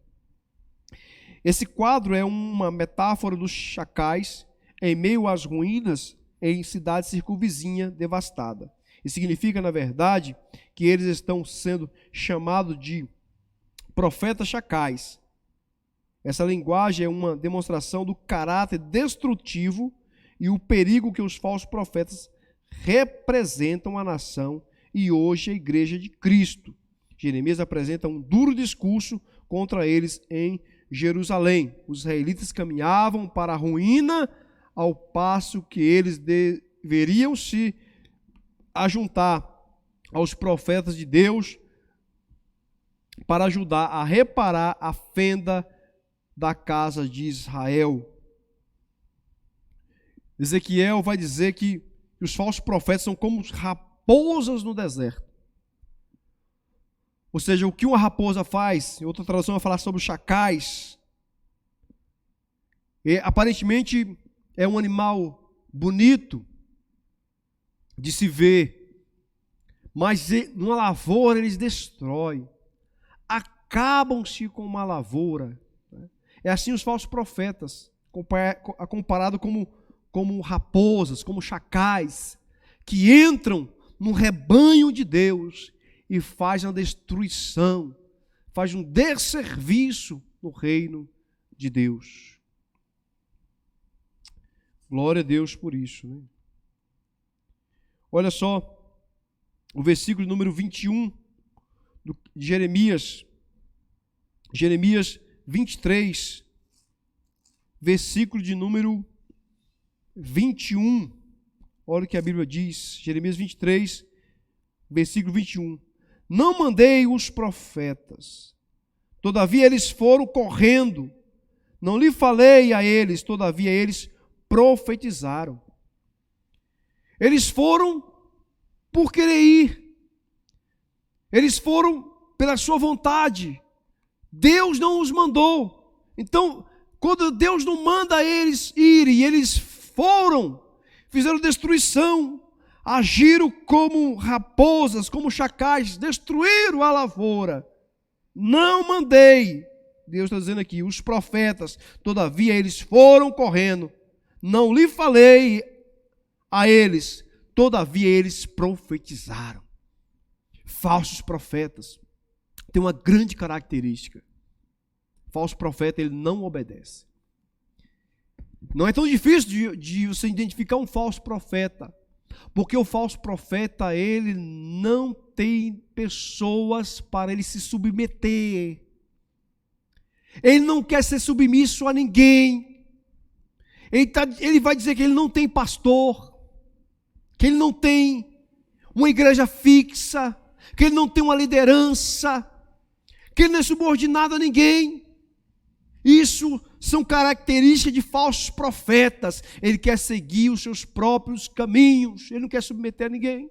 Esse quadro é uma metáfora dos chacais em meio às ruínas em cidade circunvizinha devastada. Isso significa, na verdade, que eles estão sendo chamados de profetas chacais. Essa linguagem é uma demonstração do caráter destrutivo e o perigo que os falsos profetas representam à nação e hoje a igreja de Cristo. Jeremias apresenta um duro discurso contra eles em Jerusalém. Os israelitas caminhavam para a ruína ao passo que eles deveriam se ajuntar aos profetas de Deus para ajudar a reparar a fenda da casa de Israel. Ezequiel vai dizer que os falsos profetas são como raposas no deserto. Ou seja, o que uma raposa faz, em outra tradução vai falar sobre os chacais. Aparentemente é um animal bonito de se ver, mas numa lavoura eles destroem, acabam-se com uma lavoura. É assim os falsos profetas, comparado como raposas, como chacais, que entram no rebanho de Deus e fazem a destruição, fazem um desserviço no reino de Deus. Glória a Deus por isso. Né? Olha só, o versículo número 21 de Jeremias 23, versículo de número 21. Olha o que a Bíblia diz, Jeremias 23, versículo 21. Não mandei os profetas, todavia eles foram correndo. Não lhe falei a eles, todavia eles profetizaram. Eles foram por querer ir. Eles foram pela sua vontade. Deus não os mandou. Então, quando Deus não manda eles irem, eles foram, fizeram destruição, agiram como raposas, como chacais, destruíram a lavoura. Não mandei, Deus está dizendo aqui, os profetas, todavia eles foram correndo. Não lhe falei a eles, todavia eles profetizaram. Falsos profetas têm uma grande característica. Falso profeta, ele não obedece. Não é tão difícil de você identificar um falso profeta, porque o falso profeta, ele não tem pessoas para ele se submeter. Ele não quer ser submisso a ninguém. Ele vai dizer que ele não tem pastor, que ele não tem uma igreja fixa, que ele não tem uma liderança, que ele não é subordinado a ninguém. Isso são características de falsos profetas. Ele quer seguir os seus próprios caminhos, ele não quer submeter a ninguém.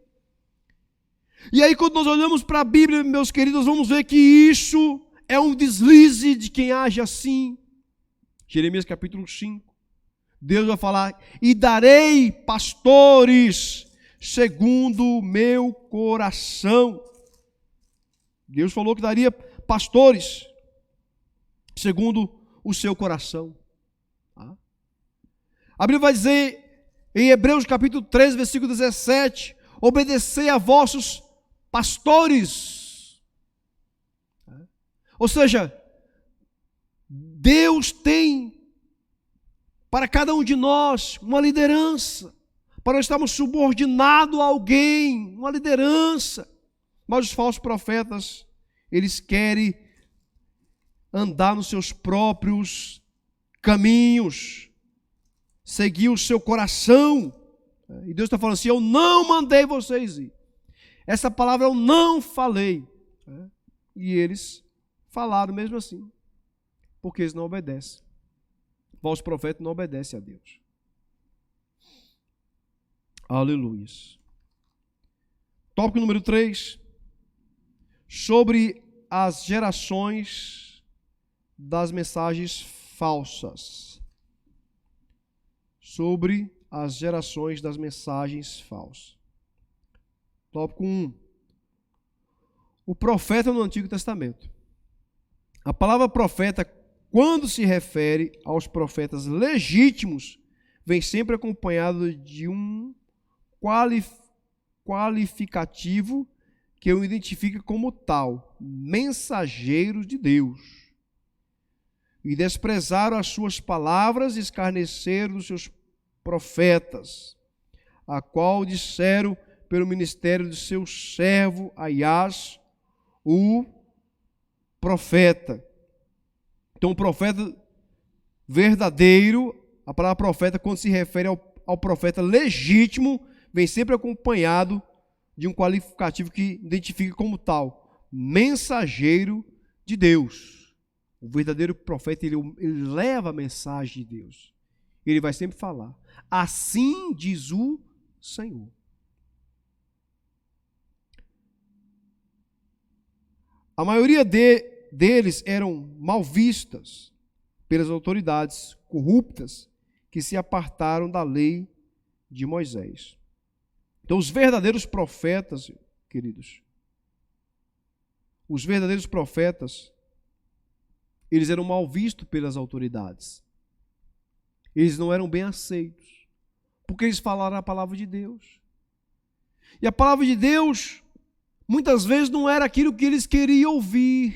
E aí, quando nós olhamos para a Bíblia, meus queridos, vamos ver que isso é um deslize de quem age assim. Jeremias capítulo 5. Deus vai falar: e darei pastores segundo o meu coração. Deus falou que daria pastores segundo o seu coração. A Bíblia vai dizer em Hebreus capítulo 3, versículo 17: obedecei a vossos pastores. Ou seja, Deus tem para cada um de nós uma liderança, para nós estarmos subordinados a alguém, uma liderança. Mas os falsos profetas, eles querem andar nos seus próprios caminhos. seguir o seu coração. E Deus está falando assim: eu não mandei vocês ir. Essa palavra eu não falei. E eles falaram mesmo assim, porque eles não obedecem. Os profetas não obedecem a Deus. Aleluia. Tópico número 3. Sobre as gerações das mensagens falsas. Sobre as gerações das mensagens falsas. Tópico 1. O profeta no Antigo Testamento. A palavra profeta, quando se refere aos profetas legítimos, vem sempre acompanhado de um qualificativo que o identifica como tal: mensageiro de Deus. E desprezaram as suas palavras e escarneceram dos seus profetas, a qual disseram pelo ministério de seu servo Aias, o profeta. Então, o profeta verdadeiro, a palavra profeta, quando se refere ao profeta legítimo, vem sempre acompanhado de um qualificativo que identifica como tal: mensageiro de Deus. O verdadeiro profeta, ele leva a mensagem de Deus. Ele vai sempre falar: assim diz o Senhor. A maioria deles eram mal vistas pelas autoridades corruptas que se apartaram da lei de Moisés. Então, os verdadeiros profetas, queridos, os verdadeiros profetas, eles eram mal vistos pelas autoridades. Eles não eram bem aceitos, porque eles falaram a palavra de Deus. E a palavra de Deus, muitas vezes, não era aquilo que eles queriam ouvir.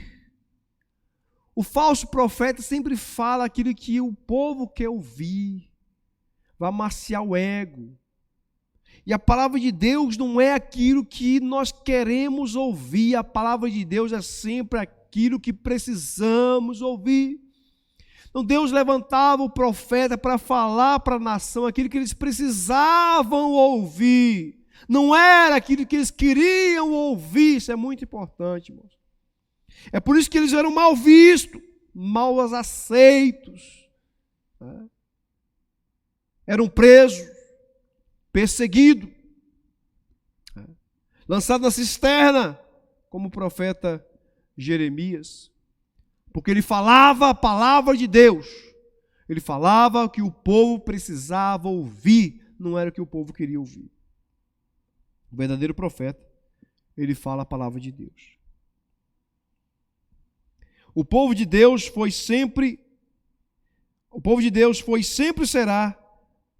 O falso profeta sempre fala aquilo que o povo quer ouvir, vai amaciar o ego. E a palavra de Deus não é aquilo que nós queremos ouvir, a palavra de Deus é sempre aquilo que precisamos ouvir. Então Deus levantava o profeta para falar para a nação aquilo que eles precisavam ouvir. Não era aquilo que eles queriam ouvir. Isso é muito importante, irmãos. É por isso que eles eram mal vistos, mal aceitos. Eram presos, perseguidos, lançados na cisterna, como o profeta Jeremias. Porque ele falava a palavra de Deus. Ele falava o que o povo precisava ouvir, não era o que o povo queria ouvir. O verdadeiro profeta, ele fala a palavra de Deus. O povo de Deus foi sempre e será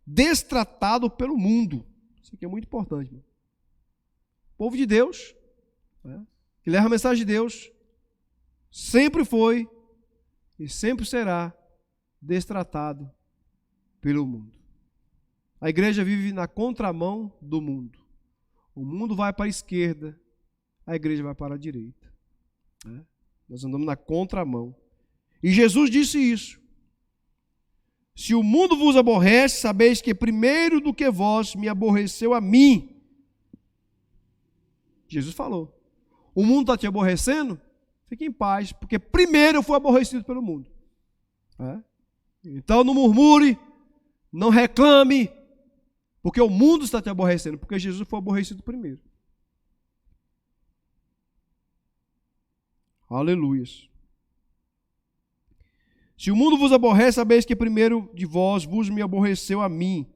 destratado pelo mundo. Isso aqui é muito importante. Irmão. O povo de Deus, que leva a mensagem de Deus, sempre foi e sempre será destratado pelo mundo. A igreja vive na contramão do mundo. O mundo vai para a esquerda, a igreja vai para a direita. Nós andamos na contramão. E Jesus disse isso. Se o mundo vos aborrece, sabeis que primeiro do que vós me aborreceu a mim. Jesus falou. O mundo está te aborrecendo? Fique em paz, porque primeiro eu fui aborrecido pelo mundo. Então não murmure, não reclame, porque o mundo está te aborrecendo, porque Jesus foi aborrecido primeiro. Aleluias. Se o mundo vos aborrece, sabeis que primeiro de vós vos me aborreceu a mim.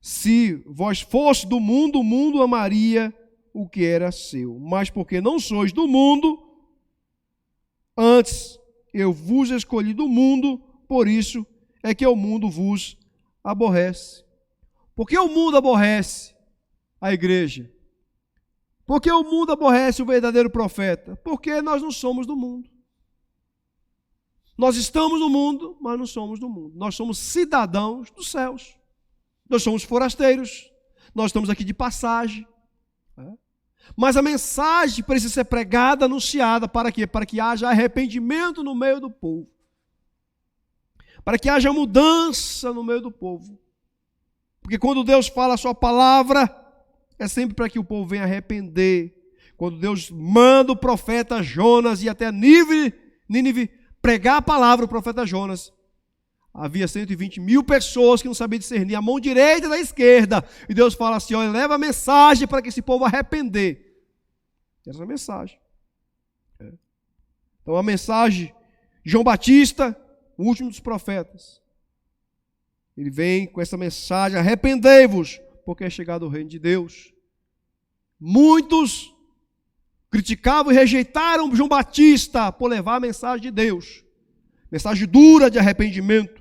Se vós fosse do mundo, o mundo amaria o que era seu. Mas porque não sois do mundo, antes eu vos escolhi do mundo, por isso é que o mundo vos aborrece. Por que o mundo aborrece a igreja? Por que o mundo aborrece o verdadeiro profeta? Porque nós não somos do mundo. Nós estamos no mundo, mas não somos do mundo. Nós somos cidadãos dos céus. Nós somos forasteiros. Nós estamos aqui de passagem. Mas a mensagem precisa ser pregada, anunciada. Para quê? Para que haja arrependimento no meio do povo. para que haja mudança no meio do povo. Porque quando Deus fala a sua palavra, é sempre para que o povo venha arrepender. Quando Deus manda o profeta Jonas ir até Nínive pregar a palavra, o profeta Jonas, havia 120 mil pessoas que não sabiam discernir a mão direita da esquerda. E Deus fala assim, olha, leva a mensagem para que esse povo arrepender. Essa é a mensagem. Então a mensagem de João Batista, o último dos profetas. Ele vem com essa mensagem, arrependei-vos, porque é chegado o reino de Deus. Muitos criticavam e rejeitaram João Batista por levar a mensagem de Deus. Mensagem dura de arrependimento.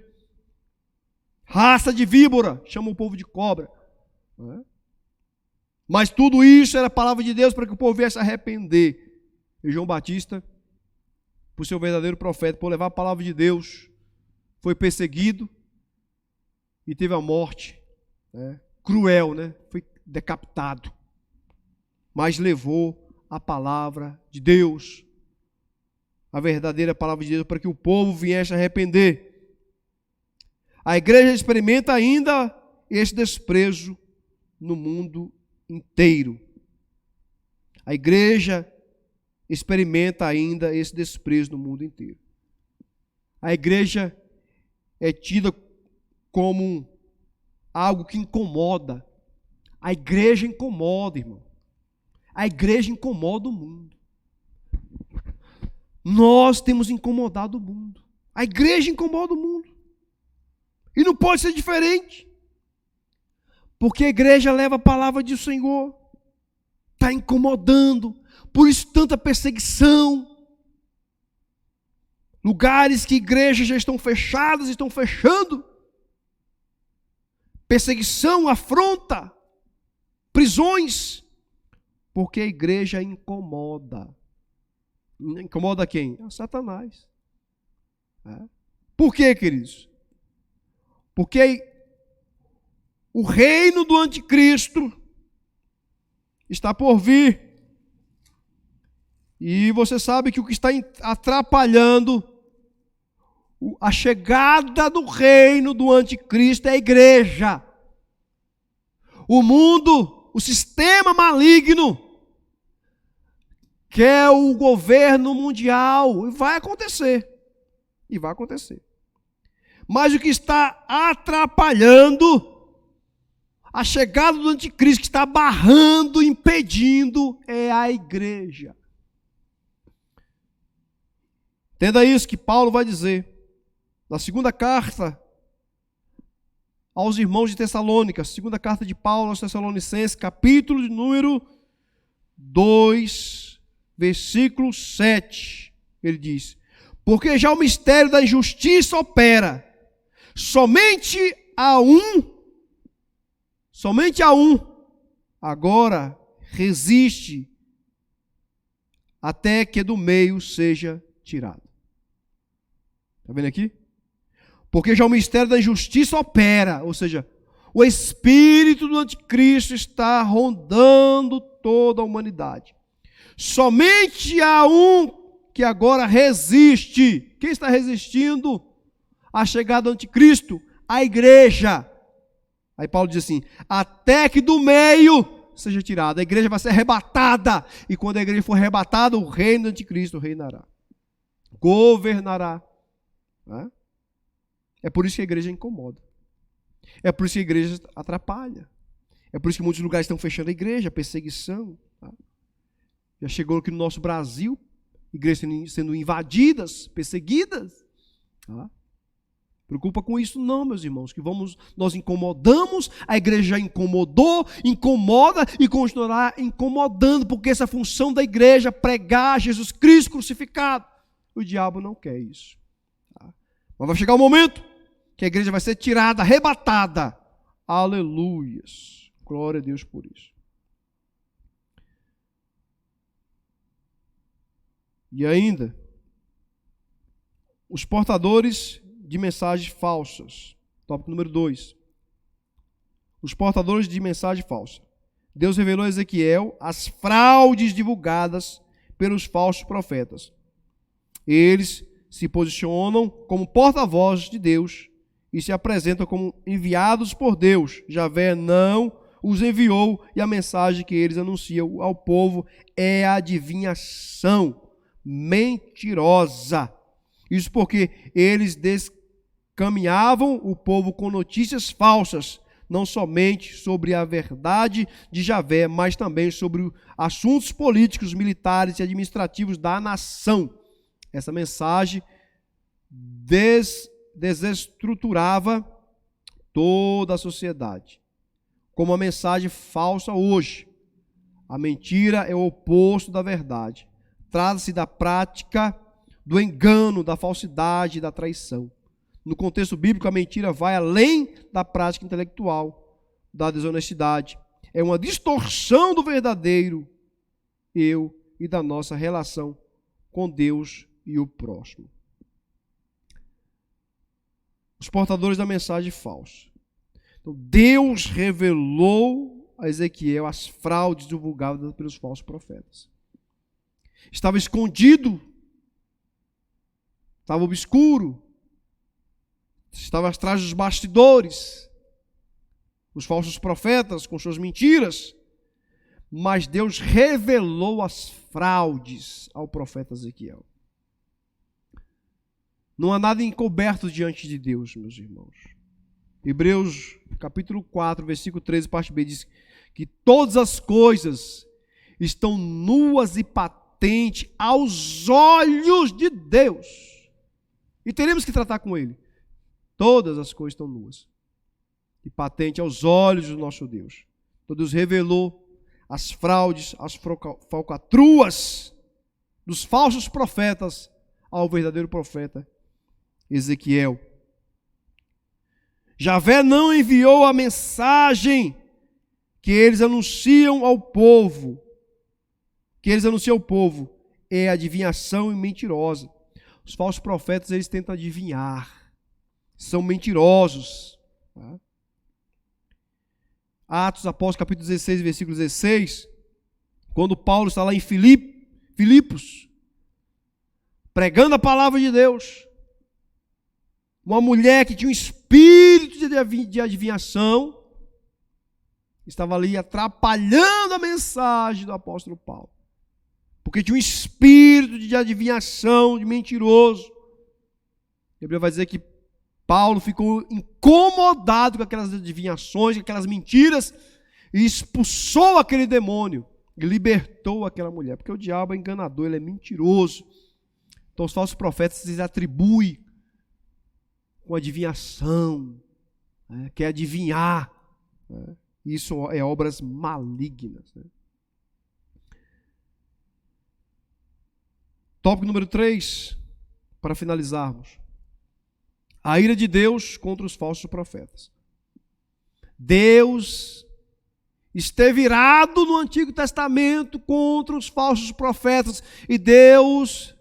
Raça de víbora, chama o povo de cobra. Mas tudo isso era a palavra de Deus para que o povo viesse a arrepender. E João Batista, por ser o verdadeiro profeta, por levar a palavra de Deus, foi perseguido e teve a morte cruel, foi decapitado. Mas levou a palavra de Deus, a verdadeira palavra de Deus, para que o povo viesse a arrepender. A igreja experimenta ainda esse desprezo no mundo inteiro. A igreja experimenta ainda esse desprezo no mundo inteiro. A igreja é tida como algo que incomoda. A igreja incomoda, irmão. A igreja incomoda o mundo. Nós temos incomodado o mundo. A igreja incomoda o mundo. E não pode ser diferente. Porque a igreja leva a palavra do Senhor. Está incomodando. Por isso tanta perseguição. Lugares que igrejas já estão fechadas, estão fechando. Perseguição, afronta, prisões. Porque a igreja incomoda. Incomoda quem? A Satanás. Por quê, queridos? Porque o reino do anticristo está por vir. E você sabe que o que está atrapalhando a chegada do reino do anticristo é a igreja. O mundo, o sistema maligno, quer o governo mundial. E vai acontecer. E vai acontecer. Mas o que está atrapalhando a chegada do anticristo, que está barrando, impedindo, é a igreja. Entenda isso que Paulo vai dizer na segunda carta aos irmãos de Tessalônica, segunda carta de Paulo aos Tessalonicenses, capítulo de número 2, versículo 7. Ele diz: porque já o mistério da injustiça opera, somente a um agora resiste até que do meio seja tirado. Está vendo aqui? Porque já o mistério da injustiça opera, ou seja, o espírito do anticristo está rondando toda a humanidade. Somente há um que agora resiste. Quem está resistindo à chegada do anticristo? A igreja. Aí Paulo diz assim: até que do meio seja tirada. A igreja vai ser arrebatada. E quando a igreja for arrebatada, o reino do anticristo reinará. Governará. É por isso que a igreja incomoda. É por isso que a igreja atrapalha. É por isso que muitos lugares estão fechando a igreja, perseguição. Já chegou aqui no nosso Brasil, igrejas sendo invadidas, perseguidas. Preocupa com isso não, meus irmãos, que nós incomodamos, a igreja já incomodou, incomoda e continuará incomodando, porque essa função da igreja é pregar Jesus Cristo crucificado. O diabo não quer isso. Mas vai chegar o momento que a igreja vai ser tirada, arrebatada. Aleluias. Glória a Deus por isso. E ainda, os portadores de mensagens falsas. Tópico número 2. Os portadores de mensagem falsa. Deus revelou a Ezequiel as fraudes divulgadas pelos falsos profetas. Eles se posicionam como porta-vozes de Deus e se apresentam como enviados por Deus. Javé não os enviou e a mensagem que eles anunciam ao povo é adivinhação mentirosa. Isso porque eles descaminhavam o povo com notícias falsas, não somente sobre a verdade de Javé, mas também sobre assuntos políticos, militares e administrativos da nação. Essa mensagem desestruturava toda a sociedade. Como a mensagem falsa hoje, a mentira é o oposto da verdade. Trata-se da prática do engano, da falsidade e da traição. No contexto bíblico, a mentira vai além da prática intelectual, da desonestidade. É uma distorção do verdadeiro eu e da nossa relação com Deus e o próximo. Os portadores da mensagem falsa. Então, Deus revelou a Ezequiel as fraudes divulgadas pelos falsos profetas. Estava escondido, estava obscuro, estava atrás dos bastidores, os falsos profetas com suas mentiras, mas Deus revelou as fraudes ao profeta Ezequiel. Não há nada encoberto diante de Deus, meus irmãos. Hebreus capítulo 4, versículo 13, parte B, diz que todas as coisas estão nuas e patentes aos olhos de Deus. E teremos que tratar com Ele. Todas as coisas estão nuas e patentes aos olhos do nosso Deus. Então Deus revelou as fraudes, as falcatruas dos falsos profetas ao verdadeiro profeta Ezequiel. Javé não enviou a mensagem que eles anunciam ao povo. É adivinhação e mentirosa. Os falsos profetas, eles tentam adivinhar. São mentirosos. Tá? Atos Apóstolos, capítulo 16, versículo 16, quando Paulo está lá em Filipos, pregando a palavra de Deus, uma mulher que tinha um espírito de adivinhação estava ali atrapalhando a mensagem do apóstolo Paulo, porque tinha um espírito de adivinhação, de mentiroso. A Bíblia vai dizer que Paulo ficou incomodado com aquelas adivinhações, com aquelas mentiras, e expulsou aquele demônio, e libertou aquela mulher, porque o diabo é enganador, ele é mentiroso. Então os falsos profetas se atribuem com adivinhação, né, quer adivinhar, né? Isso é obras malignas. Né? Tópico número 3, para finalizarmos. A ira de Deus contra os falsos profetas. Deus esteve irado no Antigo Testamento contra os falsos profetas e Deus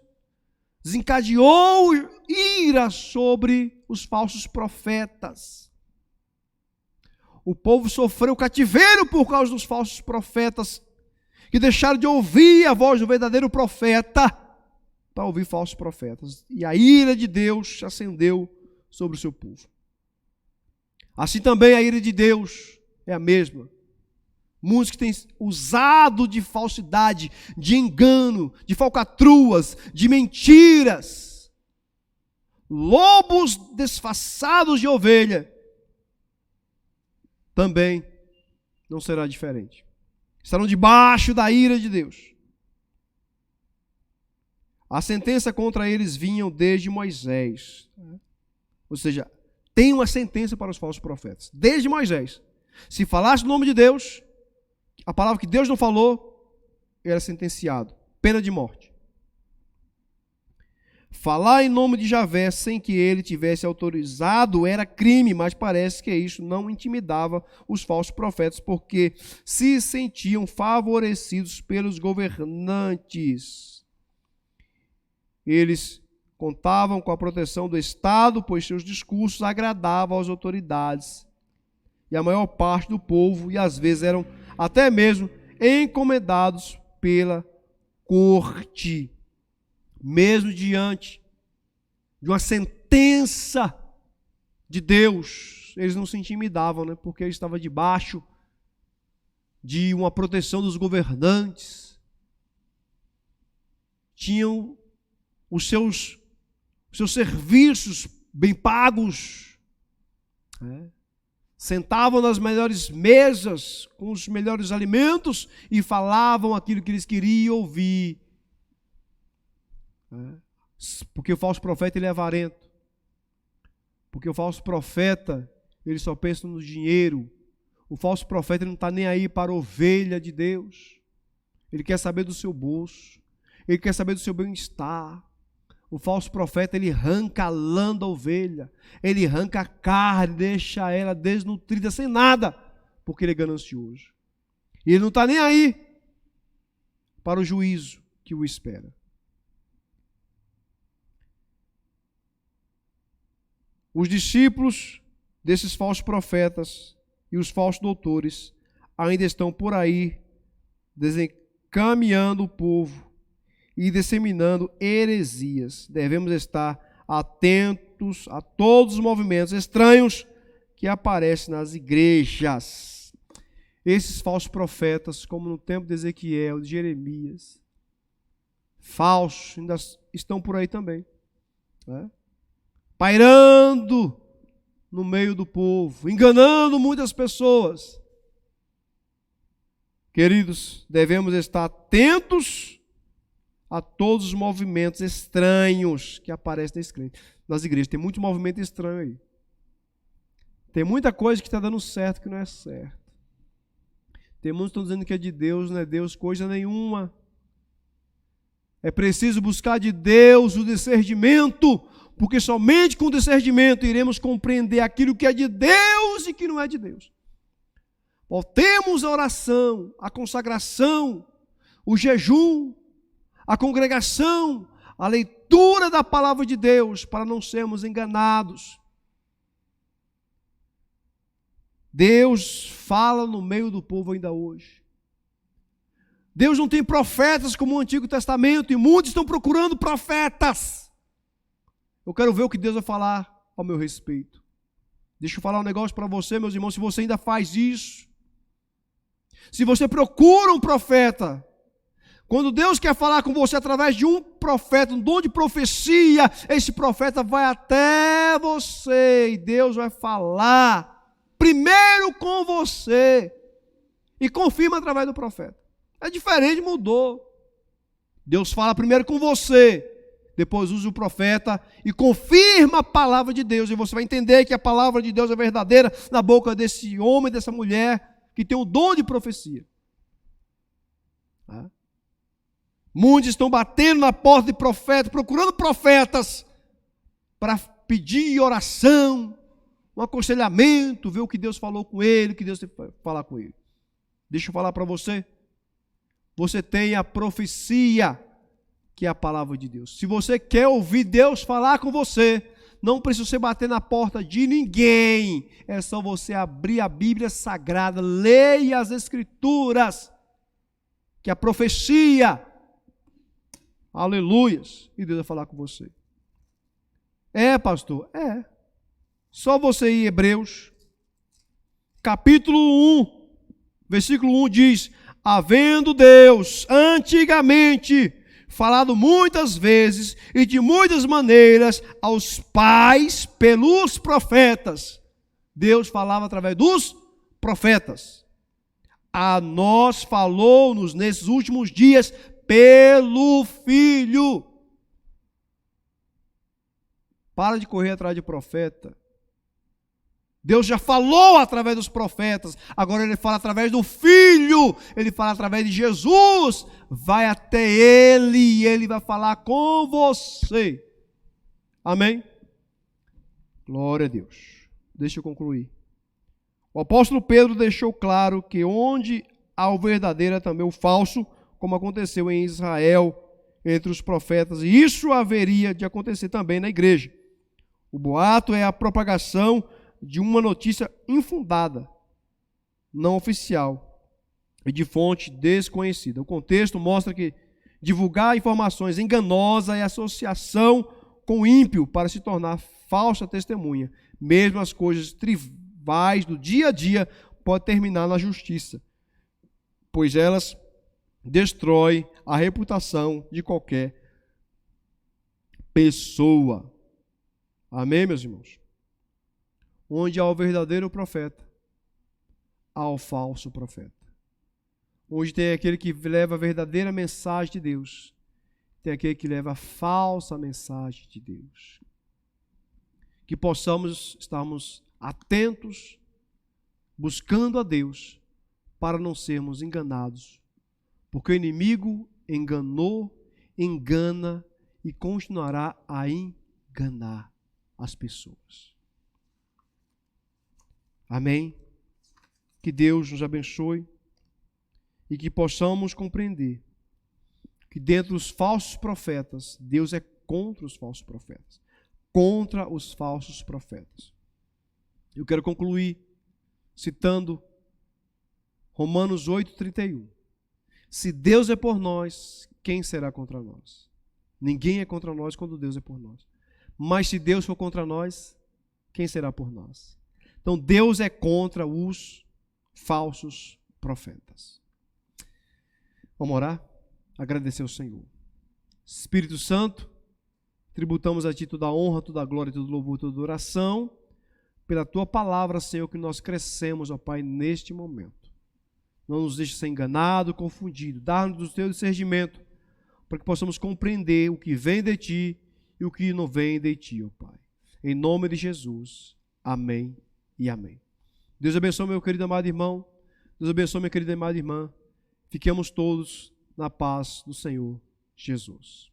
desencadeou ira sobre os falsos profetas. O povo sofreu cativeiro por causa dos falsos profetas que deixaram de ouvir a voz do verdadeiro profeta para ouvir falsos profetas. E a ira de Deus se acendeu sobre o seu povo. Assim também a ira de Deus é a mesma. Muitos que têm usado de falsidade, de engano, de falcatruas, de mentiras, lobos disfarçados de ovelha, também não será diferente. Estarão debaixo da ira de Deus. A sentença contra eles vinha desde Moisés. Ou seja, tem uma sentença para os falsos profetas. Desde Moisés. Se falasse o nome de Deus, a palavra que Deus não falou, era sentenciado. Pena de morte. Falar em nome de Javé sem que ele tivesse autorizado era crime, mas parece que isso não intimidava os falsos profetas, porque se sentiam favorecidos pelos governantes. Eles contavam com a proteção do Estado, pois seus discursos agradavam às autoridades e a maior parte do povo, e às vezes eram até mesmo encomendados pela corte. Mesmo diante de uma sentença de Deus, eles não se intimidavam, né? Porque eles estavam debaixo de uma proteção dos governantes, tinham os seus serviços bem pagos, né? Sentavam nas melhores mesas, com os melhores alimentos e falavam aquilo que eles queriam ouvir, né? Porque o falso profeta ele é avarento, porque o falso profeta ele só pensa no dinheiro. O falso profeta ele não está nem aí para a ovelha de Deus. Ele quer saber do seu bolso. Ele quer saber do seu bem-estar. O falso profeta ele arranca a lã da ovelha. Ele arranca a carne, deixa ela desnutrida, sem nada, porque ele é ganancioso. E ele não está nem aí para o juízo que o espera. Os discípulos desses falsos profetas e os falsos doutores ainda estão por aí desencaminhando o povo e disseminando heresias. Devemos estar atentos a todos os movimentos estranhos que aparecem nas igrejas. Esses falsos profetas, como no tempo de Ezequiel, de Jeremias, falsos, ainda estão por aí também, né? Pairando no meio do povo, enganando muitas pessoas. Queridos, devemos estar atentos a todos os movimentos estranhos que aparecem nas igrejas. Tem muito movimento estranho aí. Tem muita coisa que está dando certo que não é certo. Tem muitos que estão dizendo que é de Deus, não é Deus coisa nenhuma. É preciso buscar de Deus o discernimento, porque somente com o discernimento iremos compreender aquilo que é de Deus e que não é de Deus. Voltemos à oração, à consagração, o jejum, a congregação, a leitura da palavra de Deus, para não sermos enganados. Deus fala no meio do povo ainda hoje. Deus não tem profetas como o Antigo Testamento, e muitos estão procurando profetas. Eu quero ver o que Deus vai falar ao meu respeito. Deixa eu falar um negócio para você, meus irmãos, se você ainda faz isso, se você procura um profeta, quando Deus quer falar com você através de um profeta, um dom de profecia, esse profeta vai até você e Deus vai falar primeiro com você e confirma através do profeta. É diferente, mudou. Deus fala primeiro com você, depois usa o profeta e confirma a palavra de Deus. E você vai entender que a palavra de Deus é verdadeira na boca desse homem, dessa mulher que tem o dom de profecia. Muitos estão batendo na porta de profetas, procurando profetas para pedir oração, um aconselhamento, ver o que Deus falou com ele, o que Deus tem que falar com ele. Deixa eu falar para você. Você tem a profecia, que é a palavra de Deus. Se você quer ouvir Deus falar com você, não precisa você bater na porta de ninguém. É só você abrir a Bíblia Sagrada, leia as Escrituras, que a profecia, aleluias, e Deus vai falar com você. É, pastor? É. Só você ir em Hebreus, capítulo 1, versículo 1 diz: havendo Deus antigamente falado muitas vezes e de muitas maneiras aos pais pelos profetas. Deus falava através dos profetas. A nós falou-nos nesses últimos dias pelo Filho. Para de correr atrás de profeta. Deus já falou através dos profetas, agora Ele fala através do Filho, Ele fala através de Jesus. Vai até Ele e Ele vai falar com você. Amém? Glória a Deus. Deixa eu concluir. O apóstolo Pedro deixou claro que onde há o verdadeiro é também o falso, como aconteceu em Israel entre os profetas, e isso haveria de acontecer também na igreja. O boato é a propagação de uma notícia infundada, não oficial e de fonte desconhecida. O contexto mostra que divulgar informações enganosas é associação com o ímpio para se tornar falsa testemunha. Mesmo as coisas tribais do dia a dia podem terminar na justiça, pois elas destroem a reputação de qualquer pessoa. Amém, meus irmãos? Onde há o verdadeiro profeta, há o falso profeta. Onde tem aquele que leva a verdadeira mensagem de Deus, tem aquele que leva a falsa mensagem de Deus. Que possamos estarmos atentos, buscando a Deus, para não sermos enganados. Porque o inimigo enganou, engana e continuará a enganar as pessoas. Amém? Que Deus nos abençoe e que possamos compreender que dentro dos falsos profetas, Deus é contra os falsos profetas. Contra os falsos profetas. Eu quero concluir citando Romanos 8:31. Se Deus é por nós, quem será contra nós? Ninguém é contra nós quando Deus é por nós. Mas se Deus for contra nós, quem será por nós? Então Deus é contra os falsos profetas. Vamos orar? Agradecer ao Senhor. Espírito Santo, tributamos a Ti toda a honra, toda a glória, todo louvor, toda adoração, pela Tua palavra, Senhor, que nós crescemos, ó Pai, neste momento. Não nos deixe ser enganado, confundido. Dá-nos o Teu discernimento, para que possamos compreender o que vem de Ti e o que não vem de Ti, ó Pai. Em nome de Jesus. Amém e amém. Deus abençoe, meu querido amado irmão. Deus abençoe, minha querida amada irmã. Fiquemos todos na paz do Senhor Jesus.